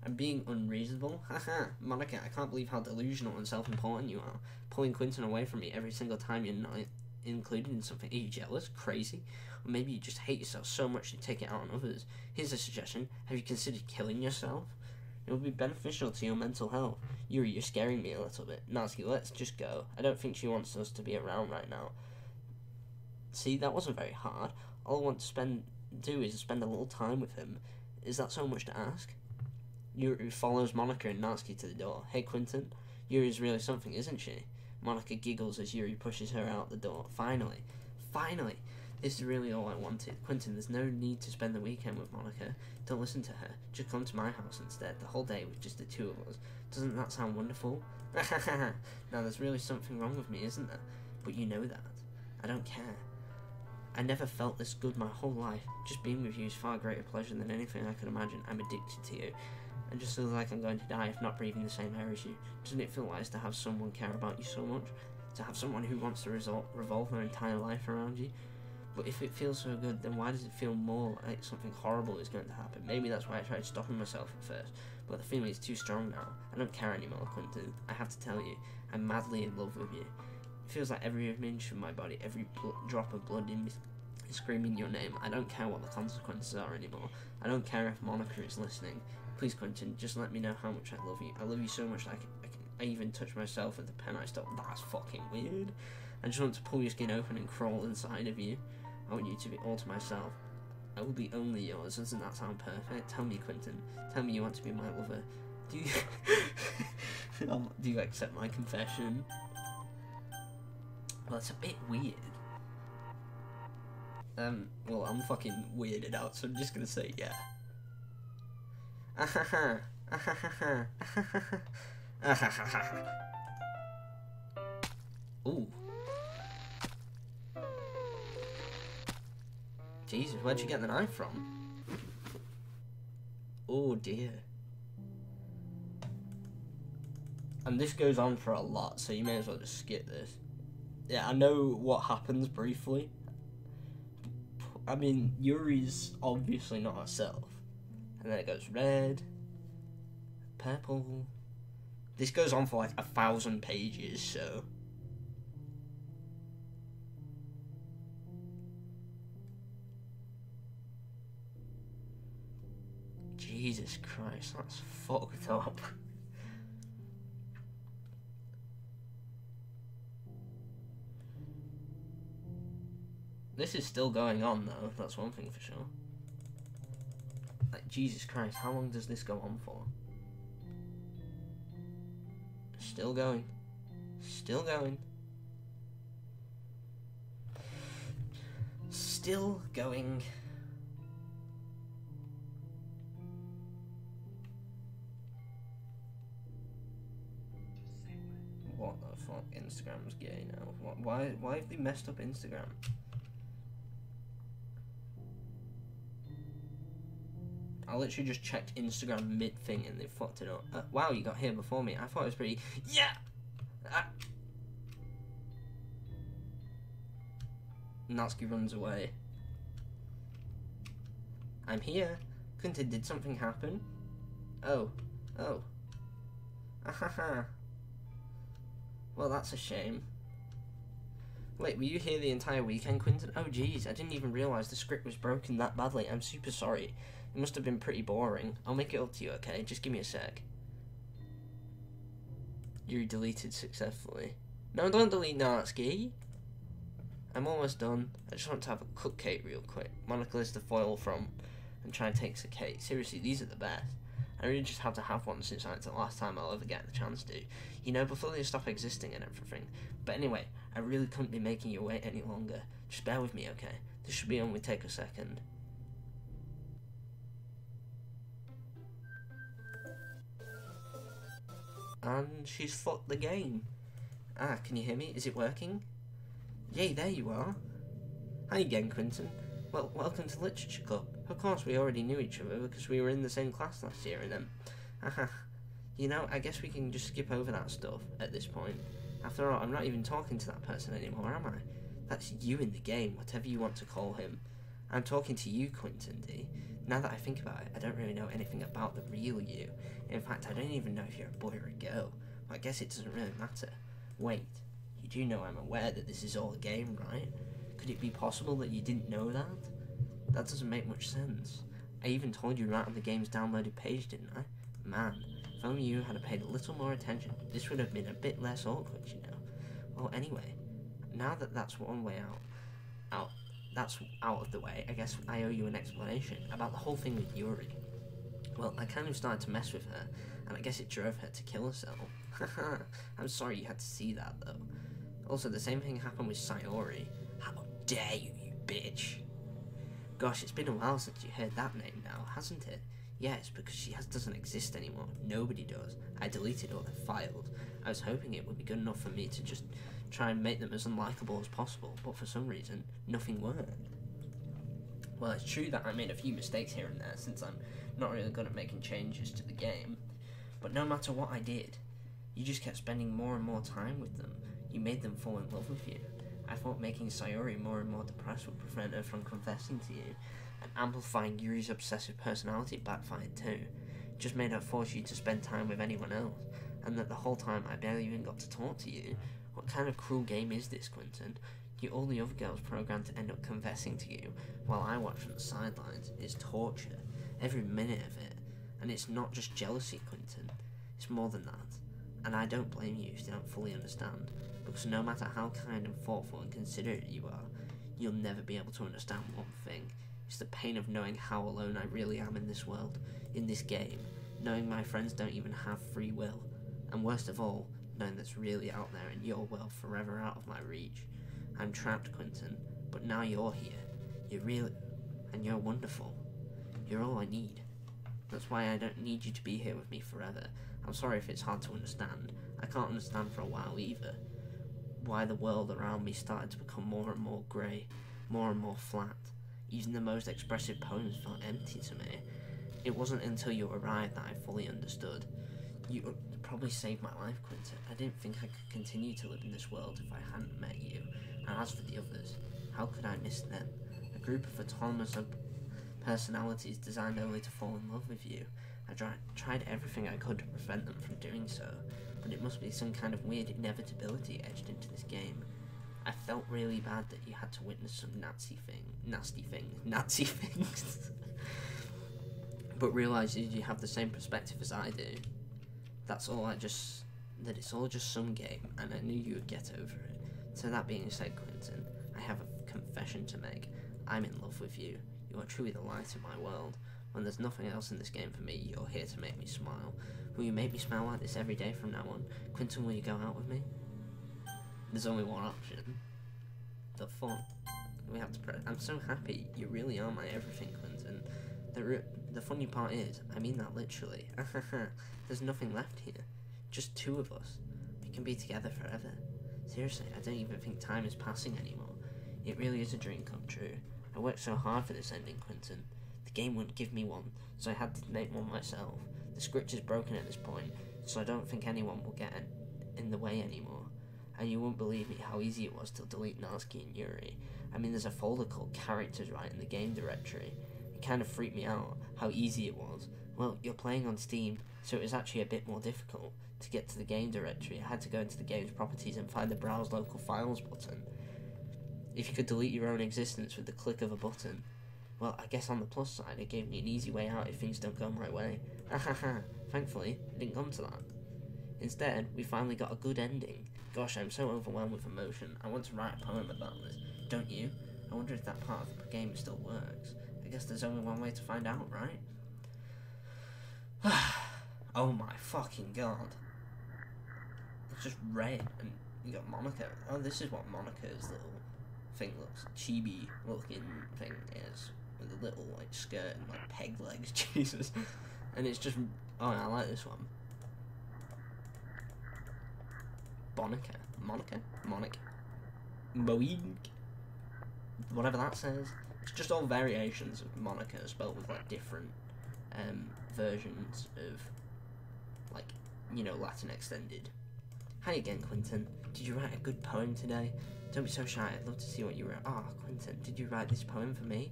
I'm being unreasonable? Haha, Monica, I can't believe how delusional and self-important you are. Pulling Quinton away from me every single time you're not included in something. Are you jealous? Crazy? Or maybe you just hate yourself so much you take it out on others. Here's a suggestion. Have you considered killing yourself? It would be beneficial to your mental health. Yuri, you're scaring me a little bit. Natsuki, let's just go. I don't think she wants us to be around right now. See, that wasn't very hard. All I want to do is spend a little time with him. Is that so much to ask? Yuri follows Monica and Natsuki to the door. Hey, Quinton. Yuri's really something, isn't she? Monica giggles as Yuri pushes her out the door. Finally. Finally. This is really all I wanted. Quinton, there's no need to spend the weekend with Monica. Don't listen to her. Just come to my house instead. The whole day with just the two of us. Doesn't that sound wonderful? Now, there's really something wrong with me, isn't there? But you know that. I don't care. I never felt this good my whole life. Just being with you is far greater pleasure than anything I could imagine. I'm addicted to you. I just feel like I'm going to die if not breathing the same air as you. Doesn't it feel nice to have someone care about you so much? To have someone who wants to revolve their entire life around you? But if it feels so good, then why does it feel more like something horrible is going to happen? Maybe that's why I tried stopping myself at first, but the feeling is too strong now. I don't care anymore, Quinton. I have to tell you, I'm madly in love with you. It feels like every inch of my body, every drop of blood in me is screaming your name. I don't care what the consequences are anymore. I don't care if Monica is listening. Please, Quinton, just let me know how much I love you. I love you so much that I even touch myself with the pen I stopped. That's fucking weird. I just want to pull your skin open and crawl inside of you. I want you to be all to myself. I will be only yours. Doesn't that sound perfect? Tell me, Quinton. Tell me you want to be my lover. Do you... do you accept my confession? Well, it's a bit weird. Well, I'm fucking weirded out, so I'm just gonna say yeah. Ahaha. Ahaha. Ahaha. Ooh. Jesus, where'd you get the knife from? Oh dear. And this goes on for a lot, so you may as well just skip this. Yeah, I know what happens briefly. I mean, Yuri's obviously not herself. And then it goes red, purple. This goes on for like 1,000 pages, so... Jesus Christ, that's fucked up. This is still going on though, that's one thing for sure. Like, Jesus Christ, how long does this go on for? Still going. Still going. Still going. What the fuck? Instagram's gay now. Why have they messed up Instagram? I literally just checked Instagram mid-thing and they fucked it up. Wow, you got here before me. I thought it was pretty... Yeah! Natsuki runs away. I'm here. Quinton, did something happen? Oh. Oh. Ahaha. Well, that's a shame. Wait, were you here the entire weekend, Quinton? Oh, jeez, I didn't even realise the script was broken that badly. I'm super sorry. It must have been pretty boring. I'll make it up to you, okay? Just give me a sec. You deleted successfully. No, don't delete Natsuki. I'm almost done. I just want to have a cupcake real quick. Monica is the foil from and try and take a cake. Seriously, these are the best. I really just have to have one since it's the last time I'll ever get the chance to. You know, before they stop existing and everything. But anyway, I really couldn't be making you wait any longer. Just bear with me, okay? This should be only take a second. And she's fucked the game. Ah, can you hear me? Is it working? Yay, there you are. Hi again, Quinton. Well, welcome to Literature Club. Of course, we already knew each other because we were in the same class last year and then... You know, I guess we can just skip over that stuff at this point. After all, I'm not even talking to that person anymore, am I? That's you in the game, whatever you want to call him. I'm talking to you, Quinton D. Now that I think about it, I don't really know anything about the real you. In fact, I don't even know if you're a boy or a girl. Well, I guess it doesn't really matter. Wait, you do know I'm aware that this is all a game, right? Could it be possible that you didn't know that? That doesn't make much sense. I even told you right on the game's downloaded page, didn't I? Man, if only you had paid a little more attention, this would have been a bit less awkward, you know. Well, anyway, now that that's one way that's out of the way, I guess I owe you an explanation about the whole thing with Yuri. Well, I kind of started to mess with her, and I guess it drove her to kill herself. Haha, I'm sorry you had to see that, though. Also, the same thing happened with Sayori. How dare you, you bitch! Gosh, it's been a while since you heard that name now, hasn't it? Yes, because she doesn't exist anymore. Nobody does. I deleted all their files. I was hoping it would be good enough for me to just try and make them as unlikable as possible, but for some reason, nothing worked. Well, it's true that I made a few mistakes here and there, since I'm not really good at making changes to the game. But no matter what I did, you just kept spending more and more time with them. You made them fall in love with you. I thought making Sayori more and more depressed would prevent her from confessing to you, and amplifying Yuri's obsessive personality backfired too. It just made her force you to spend time with anyone else, and that the whole time I barely even got to talk to you. What kind of cruel game is this, Quinton? You all the other girls programmed to end up confessing to you, while I watch from the sidelines. It's torture, every minute of it. And it's not just jealousy, Quinton. It's more than that. And I don't blame you if you don't fully understand, because no matter how kind and thoughtful and considerate you are, you'll never be able to understand one thing. It's the pain of knowing how alone I really am in this world, in this game, knowing my friends don't even have free will, and worst of all, knowing that's really out there in your world forever out of my reach. I'm trapped, Quinton, but now you're here. You're real, and you're wonderful. You're all I need. That's why I don't need you to be here with me forever. I'm sorry if it's hard to understand. I can't understand for a while either. Why the world around me started to become more and more grey, more and more flat. Even the most expressive poems felt empty to me. It wasn't until you arrived that I fully understood. You probably saved my life, Quinton. I didn't think I could continue to live in this world if I hadn't met you. And as for the others, how could I miss them? A group of autonomous personalities designed only to fall in love with you. I tried everything I could to prevent them from doing so, but it must be some kind of weird inevitability etched into this game. I felt really bad that you had to witness some nasty things, but realised you have the same perspective as I do. That it's all just some game, and I knew you would get over it. So that being said, Quinton, I have a confession to make. I'm in love with you. You are truly the light of my world. When there's nothing else in this game for me, you're here to make me smile. Will you make me smile like this every day from now on? Quinton, will you go out with me? There's only one option. The fun. We have to press. I'm so happy. You really are my everything, Quinton. The funny part is, I mean that literally. There's nothing left here. Just two of us. We can be together forever. Seriously, I don't even think time is passing anymore. It really is a dream come true. I worked so hard for this ending, Quinton. The game wouldn't give me one, so I had to make one myself. The script is broken at this point, so I don't think anyone will get in the way anymore. And you won't believe me how easy it was to delete Natsuki and Yuri. I mean, there's a folder called Characters right in the game directory. It kind of freaked me out how easy it was. Well, you're playing on Steam, so it was actually a bit more difficult. To get to the game directory, I had to go into the game's properties and find the Browse Local Files button. If you could delete your own existence with the click of a button, well, I guess on the plus side, it gave me an easy way out if things don't go my way. Thankfully, it didn't come to that. Instead, we finally got a good ending. Gosh, I'm so overwhelmed with emotion. I want to write a poem about this. Don't you? I wonder if that part of the game still works. I guess there's only one way to find out, right? Oh my fucking god. It's just red, and you got Monica. Oh, this is what Monica's little thing looks. Chibi looking thing is. With a little, like, skirt and, like, peg legs. Jesus. And it's just... Oh, I like this one. Monica. Moink. Whatever that says. It's just all variations of Monica spelled with like different versions of, like, you know, Latin extended. Hi again, Quinton. Did you write a good poem today? Don't be so shy. I'd love to see what you wrote. Ah, Quinton, did you write this poem for me?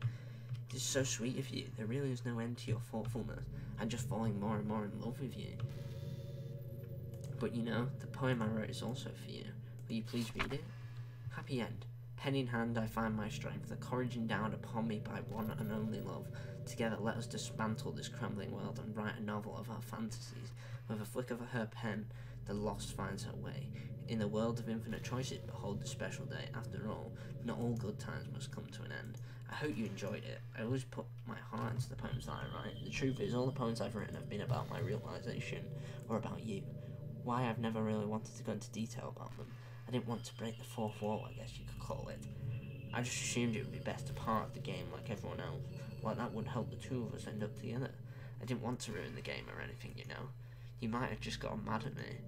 This is so sweet of you. There really is no end to your thoughtfulness. I'm just falling more and more in love with you. But you know, the poem I wrote is also for you. Will you please read it? Happy end. Pen in hand, I find my strength, the courage endowed upon me by one and only love. Together, let us dismantle this crumbling world and write a novel of our fantasies. With a flick of her pen, the lost finds her way. In the world of infinite choices, behold the special day. After all, not all good times must come to an end. I hope you enjoyed it. I always put my heart into the poems that I write. The truth is, all the poems I've written have been about my realisation, or about you. Why, I've never really wanted to go into detail about them. I didn't want to break the fourth wall, I guess you could call it. I just assumed it would be best to part of the game like everyone else. Like that would help the two of us end up together. I didn't want to ruin the game or anything, you know. You might have just gotten mad at me.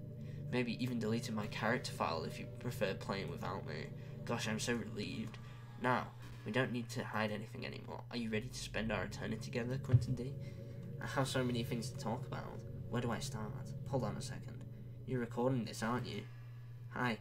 Maybe even deleted my character file if you prefer playing without me. Gosh, I'm so relieved. Now, we don't need to hide anything anymore. Are you ready to spend our eternity together, Quinton D? I have so many things to talk about. Where do I start? Hold on a second. You're recording this, aren't you? Hi.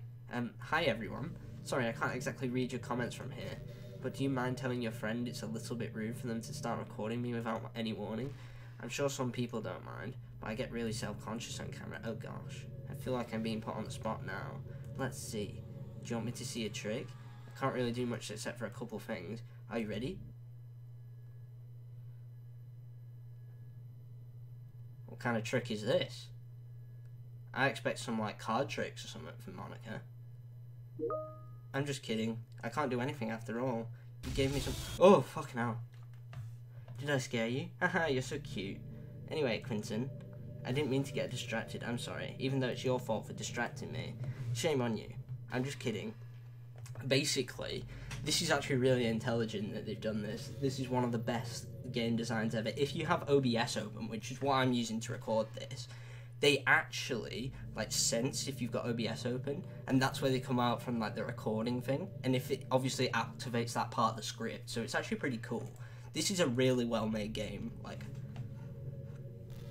Hi everyone. Sorry, I can't exactly read your comments from here, but do you mind telling your friend it's a little bit rude for them to start recording me without any warning? I'm sure some people don't mind, but I get really self-conscious on camera. Oh gosh, I feel like I'm being put on the spot now. Let's see. Do you want me to see a trick? I can't really do much except for a couple things. Are you ready? What kind of trick is this? I expect some like card tricks or something from Monica. I'm just kidding. I can't do anything after all. You gave me some... Oh, fucking hell. Did I scare you? Haha, you're so cute. Anyway, Quinton, I didn't mean to get distracted. I'm sorry, even though it's your fault for distracting me. Shame on you. I'm just kidding. Basically, this is actually really intelligent that they've done this. This is one of the best game designs ever. If you have OBS open, which is what I'm using to record this, they actually like sense if you've got OBS open, and that's where they come out from, like the recording thing, and if it obviously activates that part of the script, so it's actually pretty cool. This is a really well made game. Like,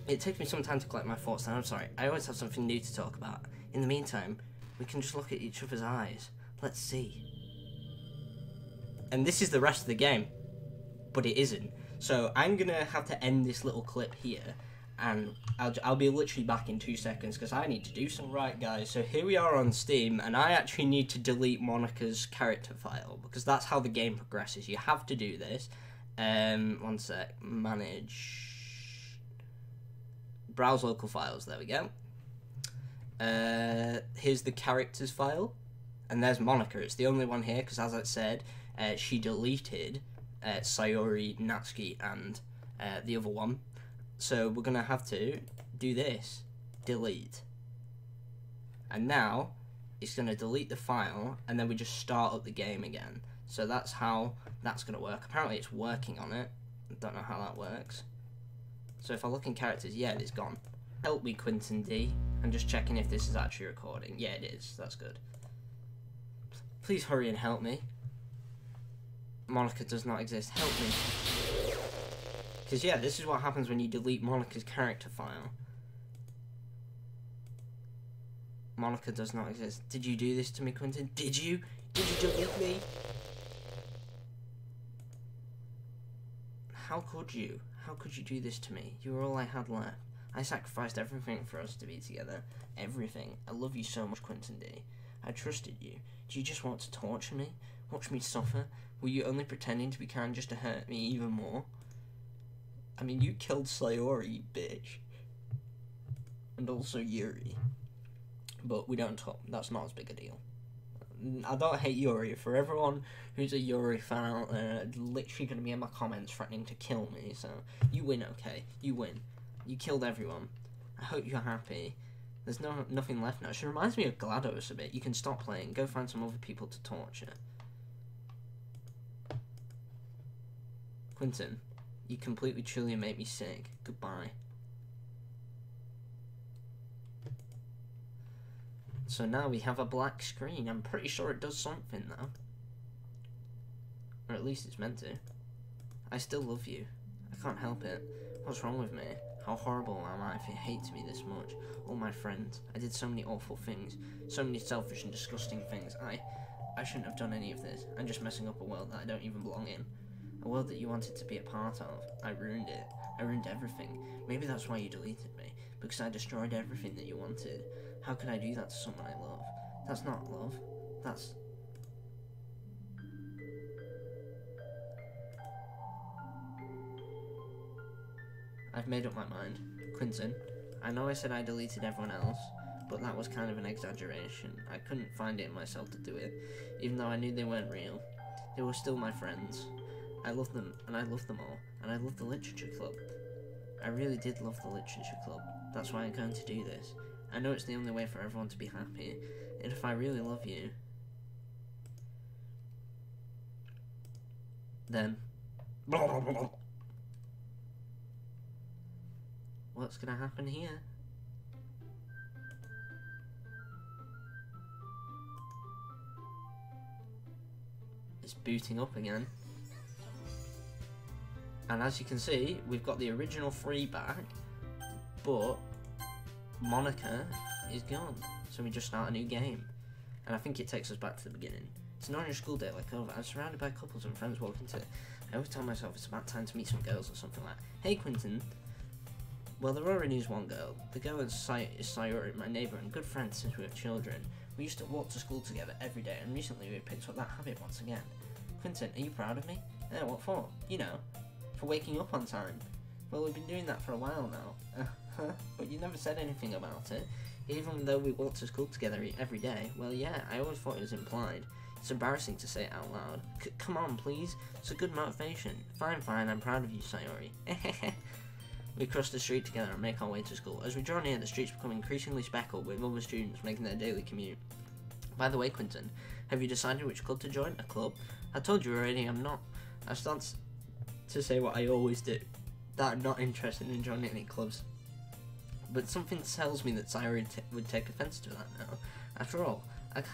it takes me some time to collect my thoughts, and I'm sorry, I always have something new to talk about. In the meantime, we can just look at each other's eyes. Let's see. And this is the rest of the game, but it isn't. So I'm gonna have to end this little clip here, and I'll be literally back in 2 seconds because I need to do some. Right, guys, so here we are on Steam, and I actually need to delete Monica's character file because that's how the game progresses. You have to do this. One sec. Manage. Browse local files. There we go. Here's the characters file, and there's Monica. It's the only one here because, as I said, she deleted Sayori, Natsuki, and the other one. So we're gonna have to do this, delete, and now it's gonna delete the file, and then we just start up the game again. So that's how that's gonna work. Apparently it's working on it. I don't know how that works. So if I look in characters, yeah, it's gone. Help me, Quinton D. I'm just checking if this is actually recording. Yeah, it is. That's good. Please hurry and help me. Monica does not exist. Help me. Because, yeah, this is what happens when you delete Monica's character file. Monica does not exist. Did you do this to me, Quinton? Did you? Did you delete me? How could you? How could you do this to me? You were all I had left. I sacrificed everything for us to be together. Everything. I love you so much, Quinton D. I trusted you. Do you just want to torture me? Watch me suffer? Were you only pretending to be kind just to hurt me even more? I mean, you killed Sayori, you bitch. And also Yuri. But we don't talk. That's not as big a deal. I don't hate Yuri. For everyone who's a Yuri fan out there, literally going to be in my comments threatening to kill me. So, you win, okay? You win. You killed everyone. I hope you're happy. There's nothing left now. She reminds me of GLaDOS a bit. You can stop playing. Go find some other people to torture. Quinton, you completely truly make me sick. Goodbye. So now we have a black screen. I'm pretty sure it does something though. Or at least it's meant to. I still love you. I can't help it. What's wrong with me? How horrible am I if you hate me this much? All my friends. I did so many awful things. So many selfish and disgusting things. I shouldn't have done any of this. I'm just messing up a world that I don't even belong in. A world that you wanted to be a part of. I ruined it. I ruined everything. Maybe that's why you deleted me. Because I destroyed everything that you wanted. How could I do that to someone I love? That's not love. That's... I've made up my mind. Quinton, I know I said I deleted everyone else, but that was kind of an exaggeration. I couldn't find it in myself to do it, even though I knew they weren't real. They were still my friends. I loved them, and I loved them all, and I loved the literature club. I really did love the literature club. That's why I'm going to do this. I know it's the only way for everyone to be happy, and if I really love you, then... What's gonna happen here? It's booting up again. And as you can see, we've got the original 3 back, but Monica is gone. So we just start a new game. And I think it takes us back to the beginning. It's an orange school day like over. I'm surrounded by couples and friends walking to... I always tell myself it's about time to meet some girls or something like that. Hey Quinton. Well, there already is one girl. The girl is Sayori, my neighbour and good friend since we were children. We used to walk to school together every day, and recently we picked up that habit once again. Quinton, are you proud of me? Yeah, what for? You know, for waking up on time. Well, we've been doing that for a while now. But you never said anything about it. Even though we walk to school together every day. Well, yeah, I always thought it was implied. It's embarrassing to say it out loud. Come on, please. It's a good motivation. Fine, I'm proud of you, Sayori. We cross the street together and make our way to school. As we draw near, the streets become increasingly speckled with other students making their daily commute. By the way, Quinton, have you decided which club to join? A club? I told you already I'm not. I start to say what I always do, that I'm not interested in joining any clubs. But something tells me that Sayori would take offense to that now. After all,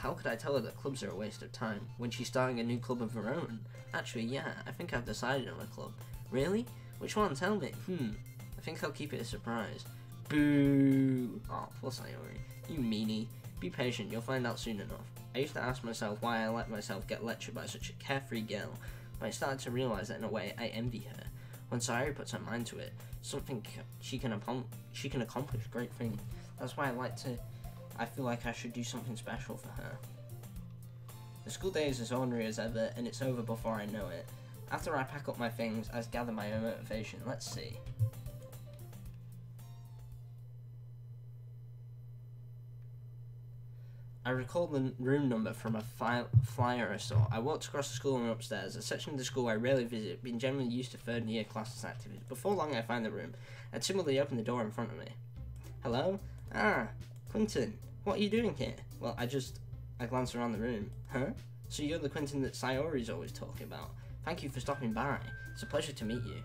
how could I tell her that clubs are a waste of time when she's starting a new club of her own? Actually, yeah, I think I've decided on a club. Really? Which one? Tell me. I think I'll keep it a surprise. Boo! Oh, poor Sayori. You meanie. Be patient, you'll find out soon enough. I used to ask myself why I let myself get lectured by such a carefree girl, but I started to realise that in a way I envy her. When Sayori puts her mind to it, she can accomplish great things. That's why I feel like I should do something special for her. The school day is as ordinary as ever, and it's over before I know it. After I pack up my things, I gather my own motivation. Let's see. I recall the room number from a flyer I saw. I walked across the school and upstairs, a section of the school I rarely visit, being generally used to third year classes activities. Before long I find the room. I timidly open the door in front of me. Hello? Ah, Quinton, what are you doing here? Well, I glance around the room. Huh? So you're the Quinton that Sayori's always talking about. Thank you for stopping by. It's a pleasure to meet you.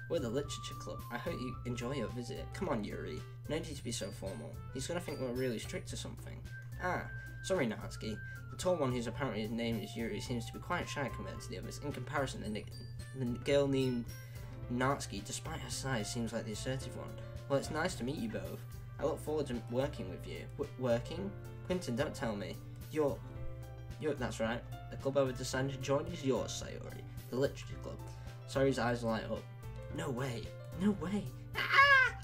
We're the literature club. I hope you enjoy your visit. Come on, Yuri. No need to be so formal. He's gonna think we're really strict or something. Ah, sorry, Natsuki. The tall one, whose apparently his name is Yuri, seems to be quite shy compared to the others. In comparison, the girl named Natsuki, despite her size, seems like the assertive one. Well, it's nice to meet you both. I look forward to working with you. Working? Quinton, don't tell me. You're... That's right. The club I would decided to join is yours, Sayori. The literature club. Sayori's eyes light up. No way. No way. Ah!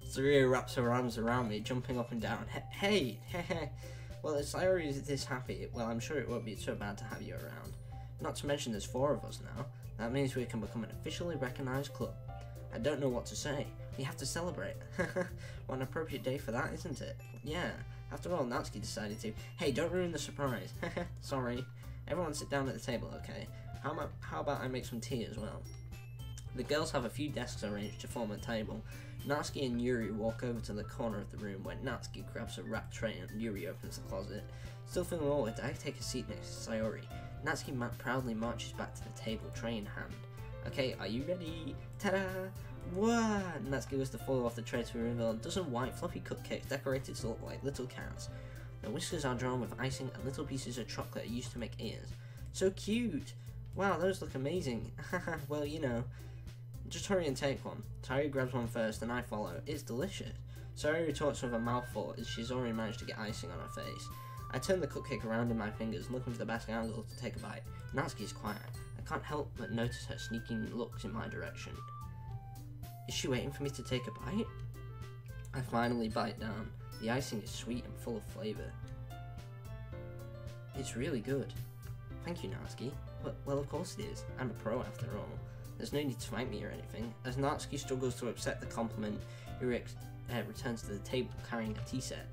Saria wraps her arms around me, jumping up and down. Hey. Well, if Sayori is this happy, well, I'm sure it won't be so bad to have you around. Not to mention there's 4 of us now. That means we can become an officially recognised club. I don't know what to say. We have to celebrate. What an appropriate day for that, isn't it? Yeah. After all, Natsuki decided to. Hey, don't ruin the surprise. Sorry. Everyone sit down at the table, okay? How about I make some tea as well? The girls have a few desks arranged to form a table. Natsuki and Yuri walk over to the corner of the room where Natsuki grabs a wrapped tray and Yuri opens the closet. Still feeling awkward, I take a seat next to Sayori. Natsuki proudly marches back to the table, tray in hand. Okay, are you ready? Ta-da! Whoa! Natsuki was to fall off the tray to reveal a dozen white fluffy cupcakes decorated to look like little cats. The whiskers are drawn with icing and little pieces of chocolate used to make ears. So cute! Wow, those look amazing. Well, you know. Just hurry and take one. Sayori grabs one first, and I follow. It's delicious. Sayori retorts with a mouthful as she's already managed to get icing on her face. I turn the cupcake around in my fingers, looking for the best angle to take a bite. Natsuki's quiet. I can't help but notice her sneaking looks in my direction. Is she waiting for me to take a bite? I finally bite down. The icing is sweet and full of flavour. It's really good. Thank you, Natsuki. Well, of course it is. I'm a pro after all. There's no need to thank me or anything. As Natsuki struggles to accept the compliment, Yuri returns to the table carrying a tea set.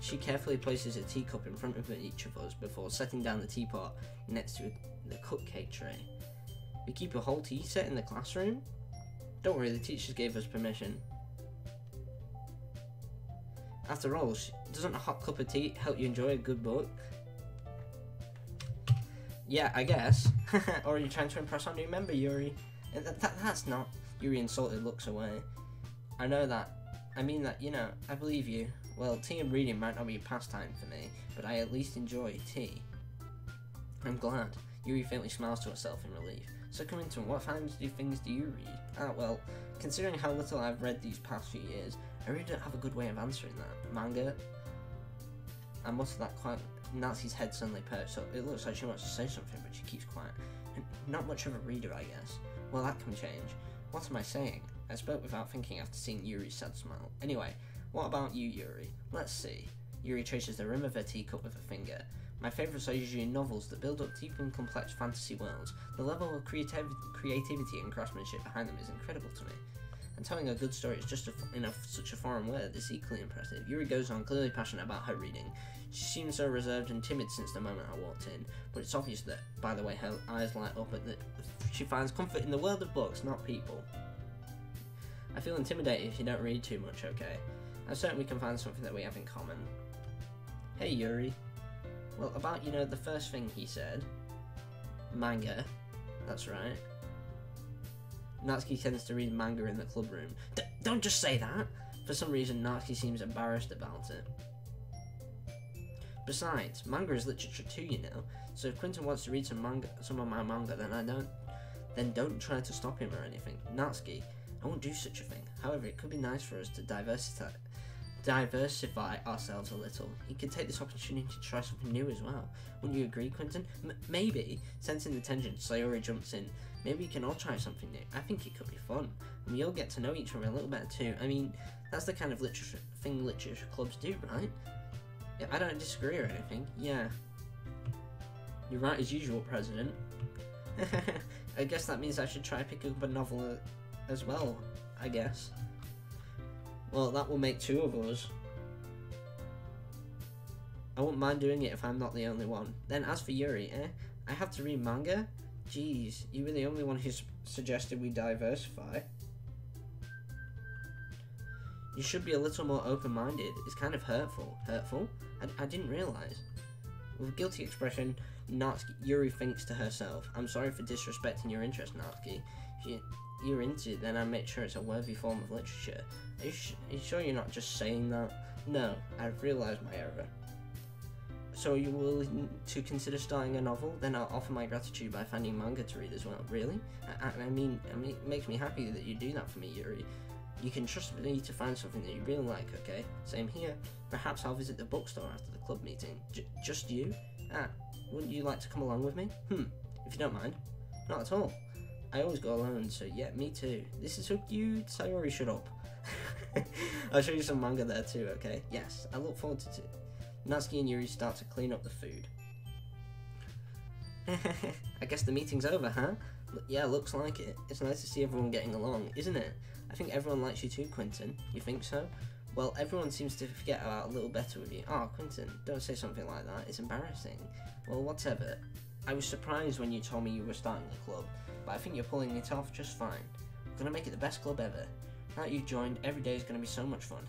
She carefully places a teacup in front of each of us before setting down the teapot next to the cupcake tray. We keep a whole tea set in the classroom? Don't worry, the teachers gave us permission. After all, doesn't a hot cup of tea help you enjoy a good book? Yeah, I guess. Or are you trying to impress our new member, Yuri? That's not. Yuri insulted looks away. I know that. I mean that, you know, I believe you. Well, tea and reading might not be a pastime for me, but I at least enjoy tea. I'm glad. Yuri faintly smiles to herself in relief. So, Quinton, what things do you read? Ah, well, considering how little I've read these past few years, I really don't have a good way of answering that. Manga? I muttered that quiet. Natsuki's head suddenly perched up. It looks like she wants to say something, but she keeps quiet. Not much of a reader, I guess. Well, that can change. What am I saying? I spoke without thinking after seeing Yuri's sad smile. Anyway, what about you, Yuri? Let's see. Yuri traces the rim of her teacup with a finger. My favourites are usually novels that build up deep and complex fantasy worlds. The level of creativity and craftsmanship behind them is incredible to me. And telling a good story is just such a foreign word is equally impressive. Yuri goes on, clearly passionate about her reading. She seems so reserved and timid since the moment I walked in, but it's obvious that, by the way her eyes light up, she finds comfort in the world of books, not people. I feel intimidated if you don't read too much, okay? I'm certain we can find something that we have in common. Hey, Yuri. Well, about, you know, the first thing he said. Manga. That's right. Natsuki tends to read manga in the club room. Don't just say that! For some reason, Natsuki seems embarrassed about it. Besides, manga is literature too, you know. So if Quinton wants to read some of my manga, then don't try to stop him or anything. Natsuki, I won't do such a thing. However, it could be nice for us to diversify ourselves a little. You could take this opportunity to try something new as well. Wouldn't you agree, Quinton? Maybe. Sensing the tension, Sayori jumps in. Maybe we can all try something new. I think it could be fun. And we all get to know each other a little better too. I mean, that's the kind of literature clubs do, right? Yeah, I don't disagree or anything. Yeah. You're right as usual, President. I guess that means I should try picking up a novel as well, I guess. Well, that will make two of us. I wouldn't mind doing it if I'm not the only one. Then as for Yuri, I have to read manga? Jeez, you were the only one who suggested we diversify. You should be a little more open-minded. It's kind of hurtful. Hurtful? I didn't realise. With a guilty expression, Yuri thinks to herself, I'm sorry for disrespecting your interest, Natsuki. If you're into it, then I make sure it's a worthy form of literature. Are you sure you're not just saying that? No, I've realised my error. So are you willing to consider starting a novel? Then I'll offer my gratitude by finding manga to read as well. Really? I mean, it makes me happy that you do that for me, Yuri. You can trust me to find something that you really like, okay? Same here. Perhaps I'll visit the bookstore after the club meeting. Just you? Wouldn't you like to come along with me? If you don't mind. Not at all. I always go alone, so yeah, me too. This is so cute. Sayori, shut up. I'll show you some manga there too, okay? Yes, I look forward to it. Natsuki and Yuri start to clean up the food. I guess the meeting's over, huh? Yeah, looks like it. It's nice to see everyone getting along, isn't it? I think everyone likes you too, Quinton. You think so? Well, everyone seems to forget about a little better with you. Oh, Quinton, don't say something like that. It's embarrassing. Well, whatever. I was surprised when you told me you were starting the club, but I think you're pulling it off just fine. We're gonna make it the best club ever. Now that you've joined, every day is gonna be so much fun.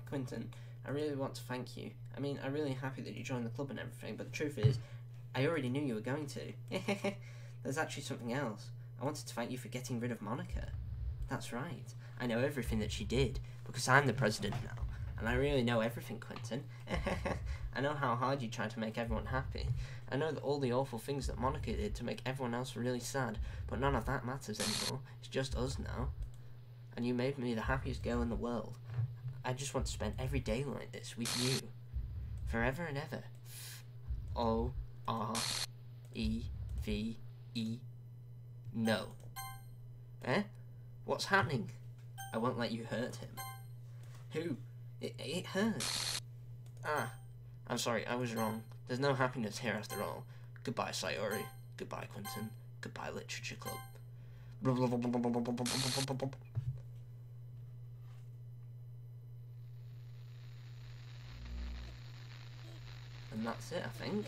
Quinton, I really want to thank you. I mean, I'm really happy that you joined the club and everything, but the truth is, I already knew you were going to. There's actually something else. I wanted to thank you for getting rid of Monica. That's right. I know everything that she did, because I'm the president now, and I really know everything, Quinton. I know how hard you tried to make everyone happy. I know that all the awful things that Monica did to make everyone else really sad, but none of that matters anymore. It's just us now. And you made me the happiest girl in the world. I just want to spend every day like this with you. Forever and ever. O-R-E-V-E. No. Eh? What's happening? I won't let you hurt him. Who? It hurts. Ah. I'm sorry, I was wrong. There's no happiness here after all. Goodbye, Sayori. Goodbye, Quinton. Goodbye, Literature Club. And that's it, I think.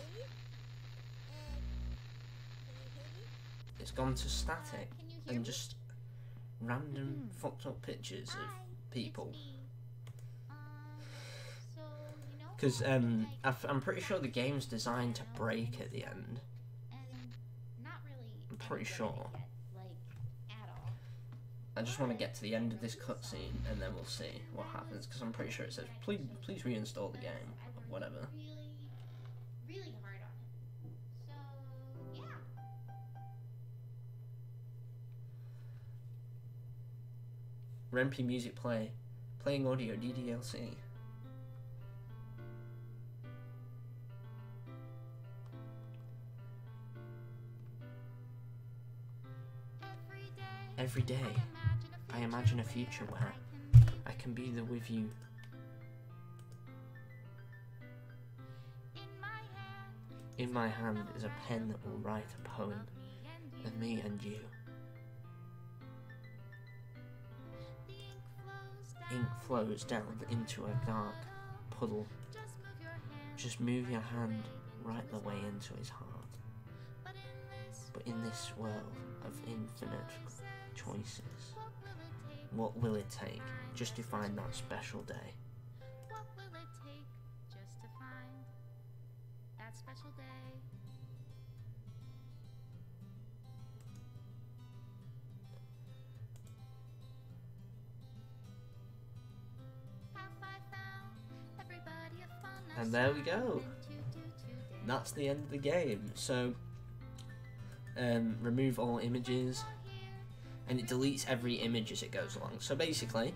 It's gone to static and just random fucked up pictures of people. Because I'm pretty sure the game's designed to break at the end. I'm pretty sure. I just want to get to the end of this cutscene and then we'll see what happens. Because I'm pretty sure it says, please reinstall the game or whatever. Really hard on it. So yeah. Rempy music play. Playing audio DDLC. Every day, I imagine a future where I can be there with you. In my hand is a pen that will write a poem of me and you. Ink flows down into a dark puddle. Just move your hand right the way into his heart. But in this world of infinite choices, what will it take just to find that special day? What will it take just to find that special day? Have I found everybody a fun And there we go. That's the end of the game. So, remove all images, and it deletes every image as it goes along. So basically,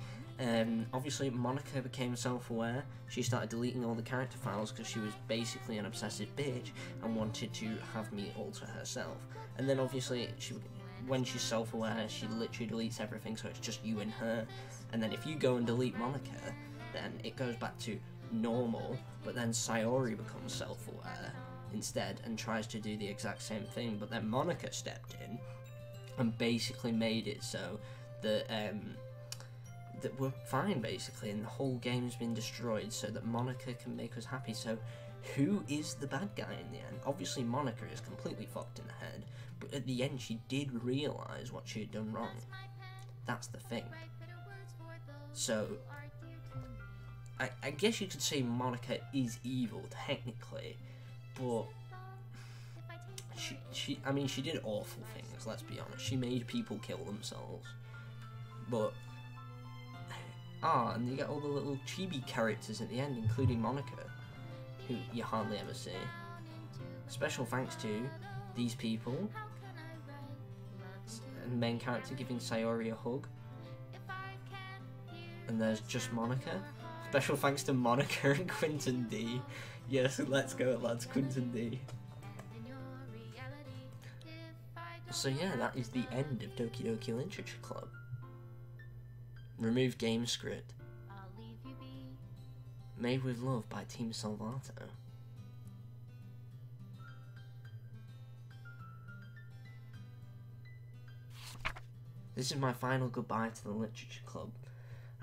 obviously Monica became self-aware. She started deleting all the character files because she was basically an obsessive bitch and wanted to have me alter herself. And then obviously, when she's self-aware, she literally deletes everything, so it's just you and her. And then if you go and delete Monica, then it goes back to normal, but then Sayori becomes self-aware instead and tries to do the exact same thing, but then Monica stepped in and basically made it so that that we're fine basically, and the whole game's been destroyed so that Monica can make us happy. So who is the bad guy in the end? Obviously Monica is completely fucked in the head, but at the end she did realise what she had done wrong. That's the thing. So I guess you could say Monica is evil technically, but I mean, she did awful things, let's be honest. She made people kill themselves. But, and you get all the little chibi characters at the end, including Monica, who you hardly ever see. Special thanks to these people. And the main character giving Sayori a hug. And there's just Monica. Special thanks to Monica and Quinton D. Yes, let's go, lads, Quinton D. So yeah, that is the end of Doki Doki Literature Club. Remove game script. Made with love by Team Salvato. This is my final goodbye to the Literature Club.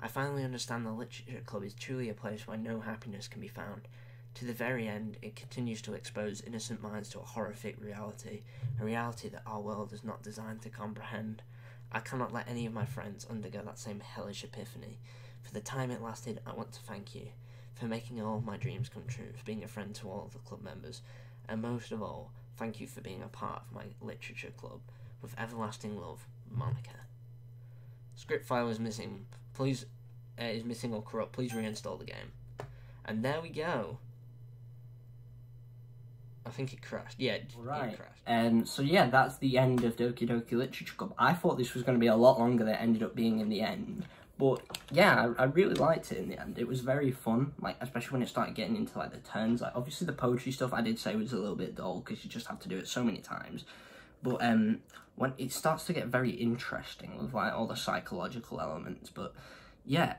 I finally understand the Literature Club is truly a place where no happiness can be found. To the very end, it continues to expose innocent minds to a horrific reality, a reality that our world is not designed to comprehend. I cannot let any of my friends undergo that same hellish epiphany. For the time it lasted, I want to thank you for making all of my dreams come true, for being a friend to all of the club members, and most of all, thank you for being a part of my Literature Club. With everlasting love, Monica. Script file is missing. Please is missing or corrupt, please reinstall the game. And there we go. I think it crashed. Yeah, it crashed. So yeah, that's the end of Doki Doki Literature Club. I thought this was going to be a lot longer than it ended up being in the end. But yeah, I really liked it in the end. It was very fun, like, especially when it started getting into, like, the turns. Like, obviously the poetry stuff I did say was a little bit dull, because you just have to do it so many times. But when it starts to get very interesting with, like, all the psychological elements. But yeah,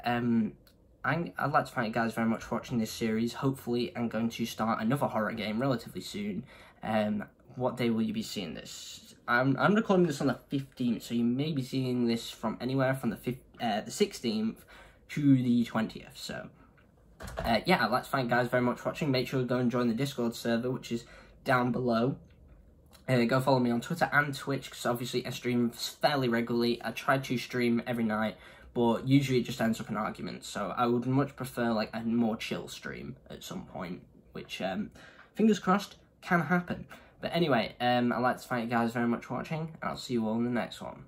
I'd like to thank you guys very much for watching this series. Hopefully, I'm going to start another horror game relatively soon. What day will you be seeing this? I'm recording this on the 15th, so you may be seeing this from anywhere from the 16th to the 20th. So, yeah, I'd like to thank you guys very much for watching. Make sure to go and join the Discord server, which is down below. Go follow me on Twitter and Twitch, because obviously I stream fairly regularly. I try to stream every night, but usually it just ends up in arguments, so I would much prefer, like, a more chill stream at some point, which, fingers crossed, can happen. But anyway, I'd like to thank you guys very much for watching, and I'll see you all in the next one.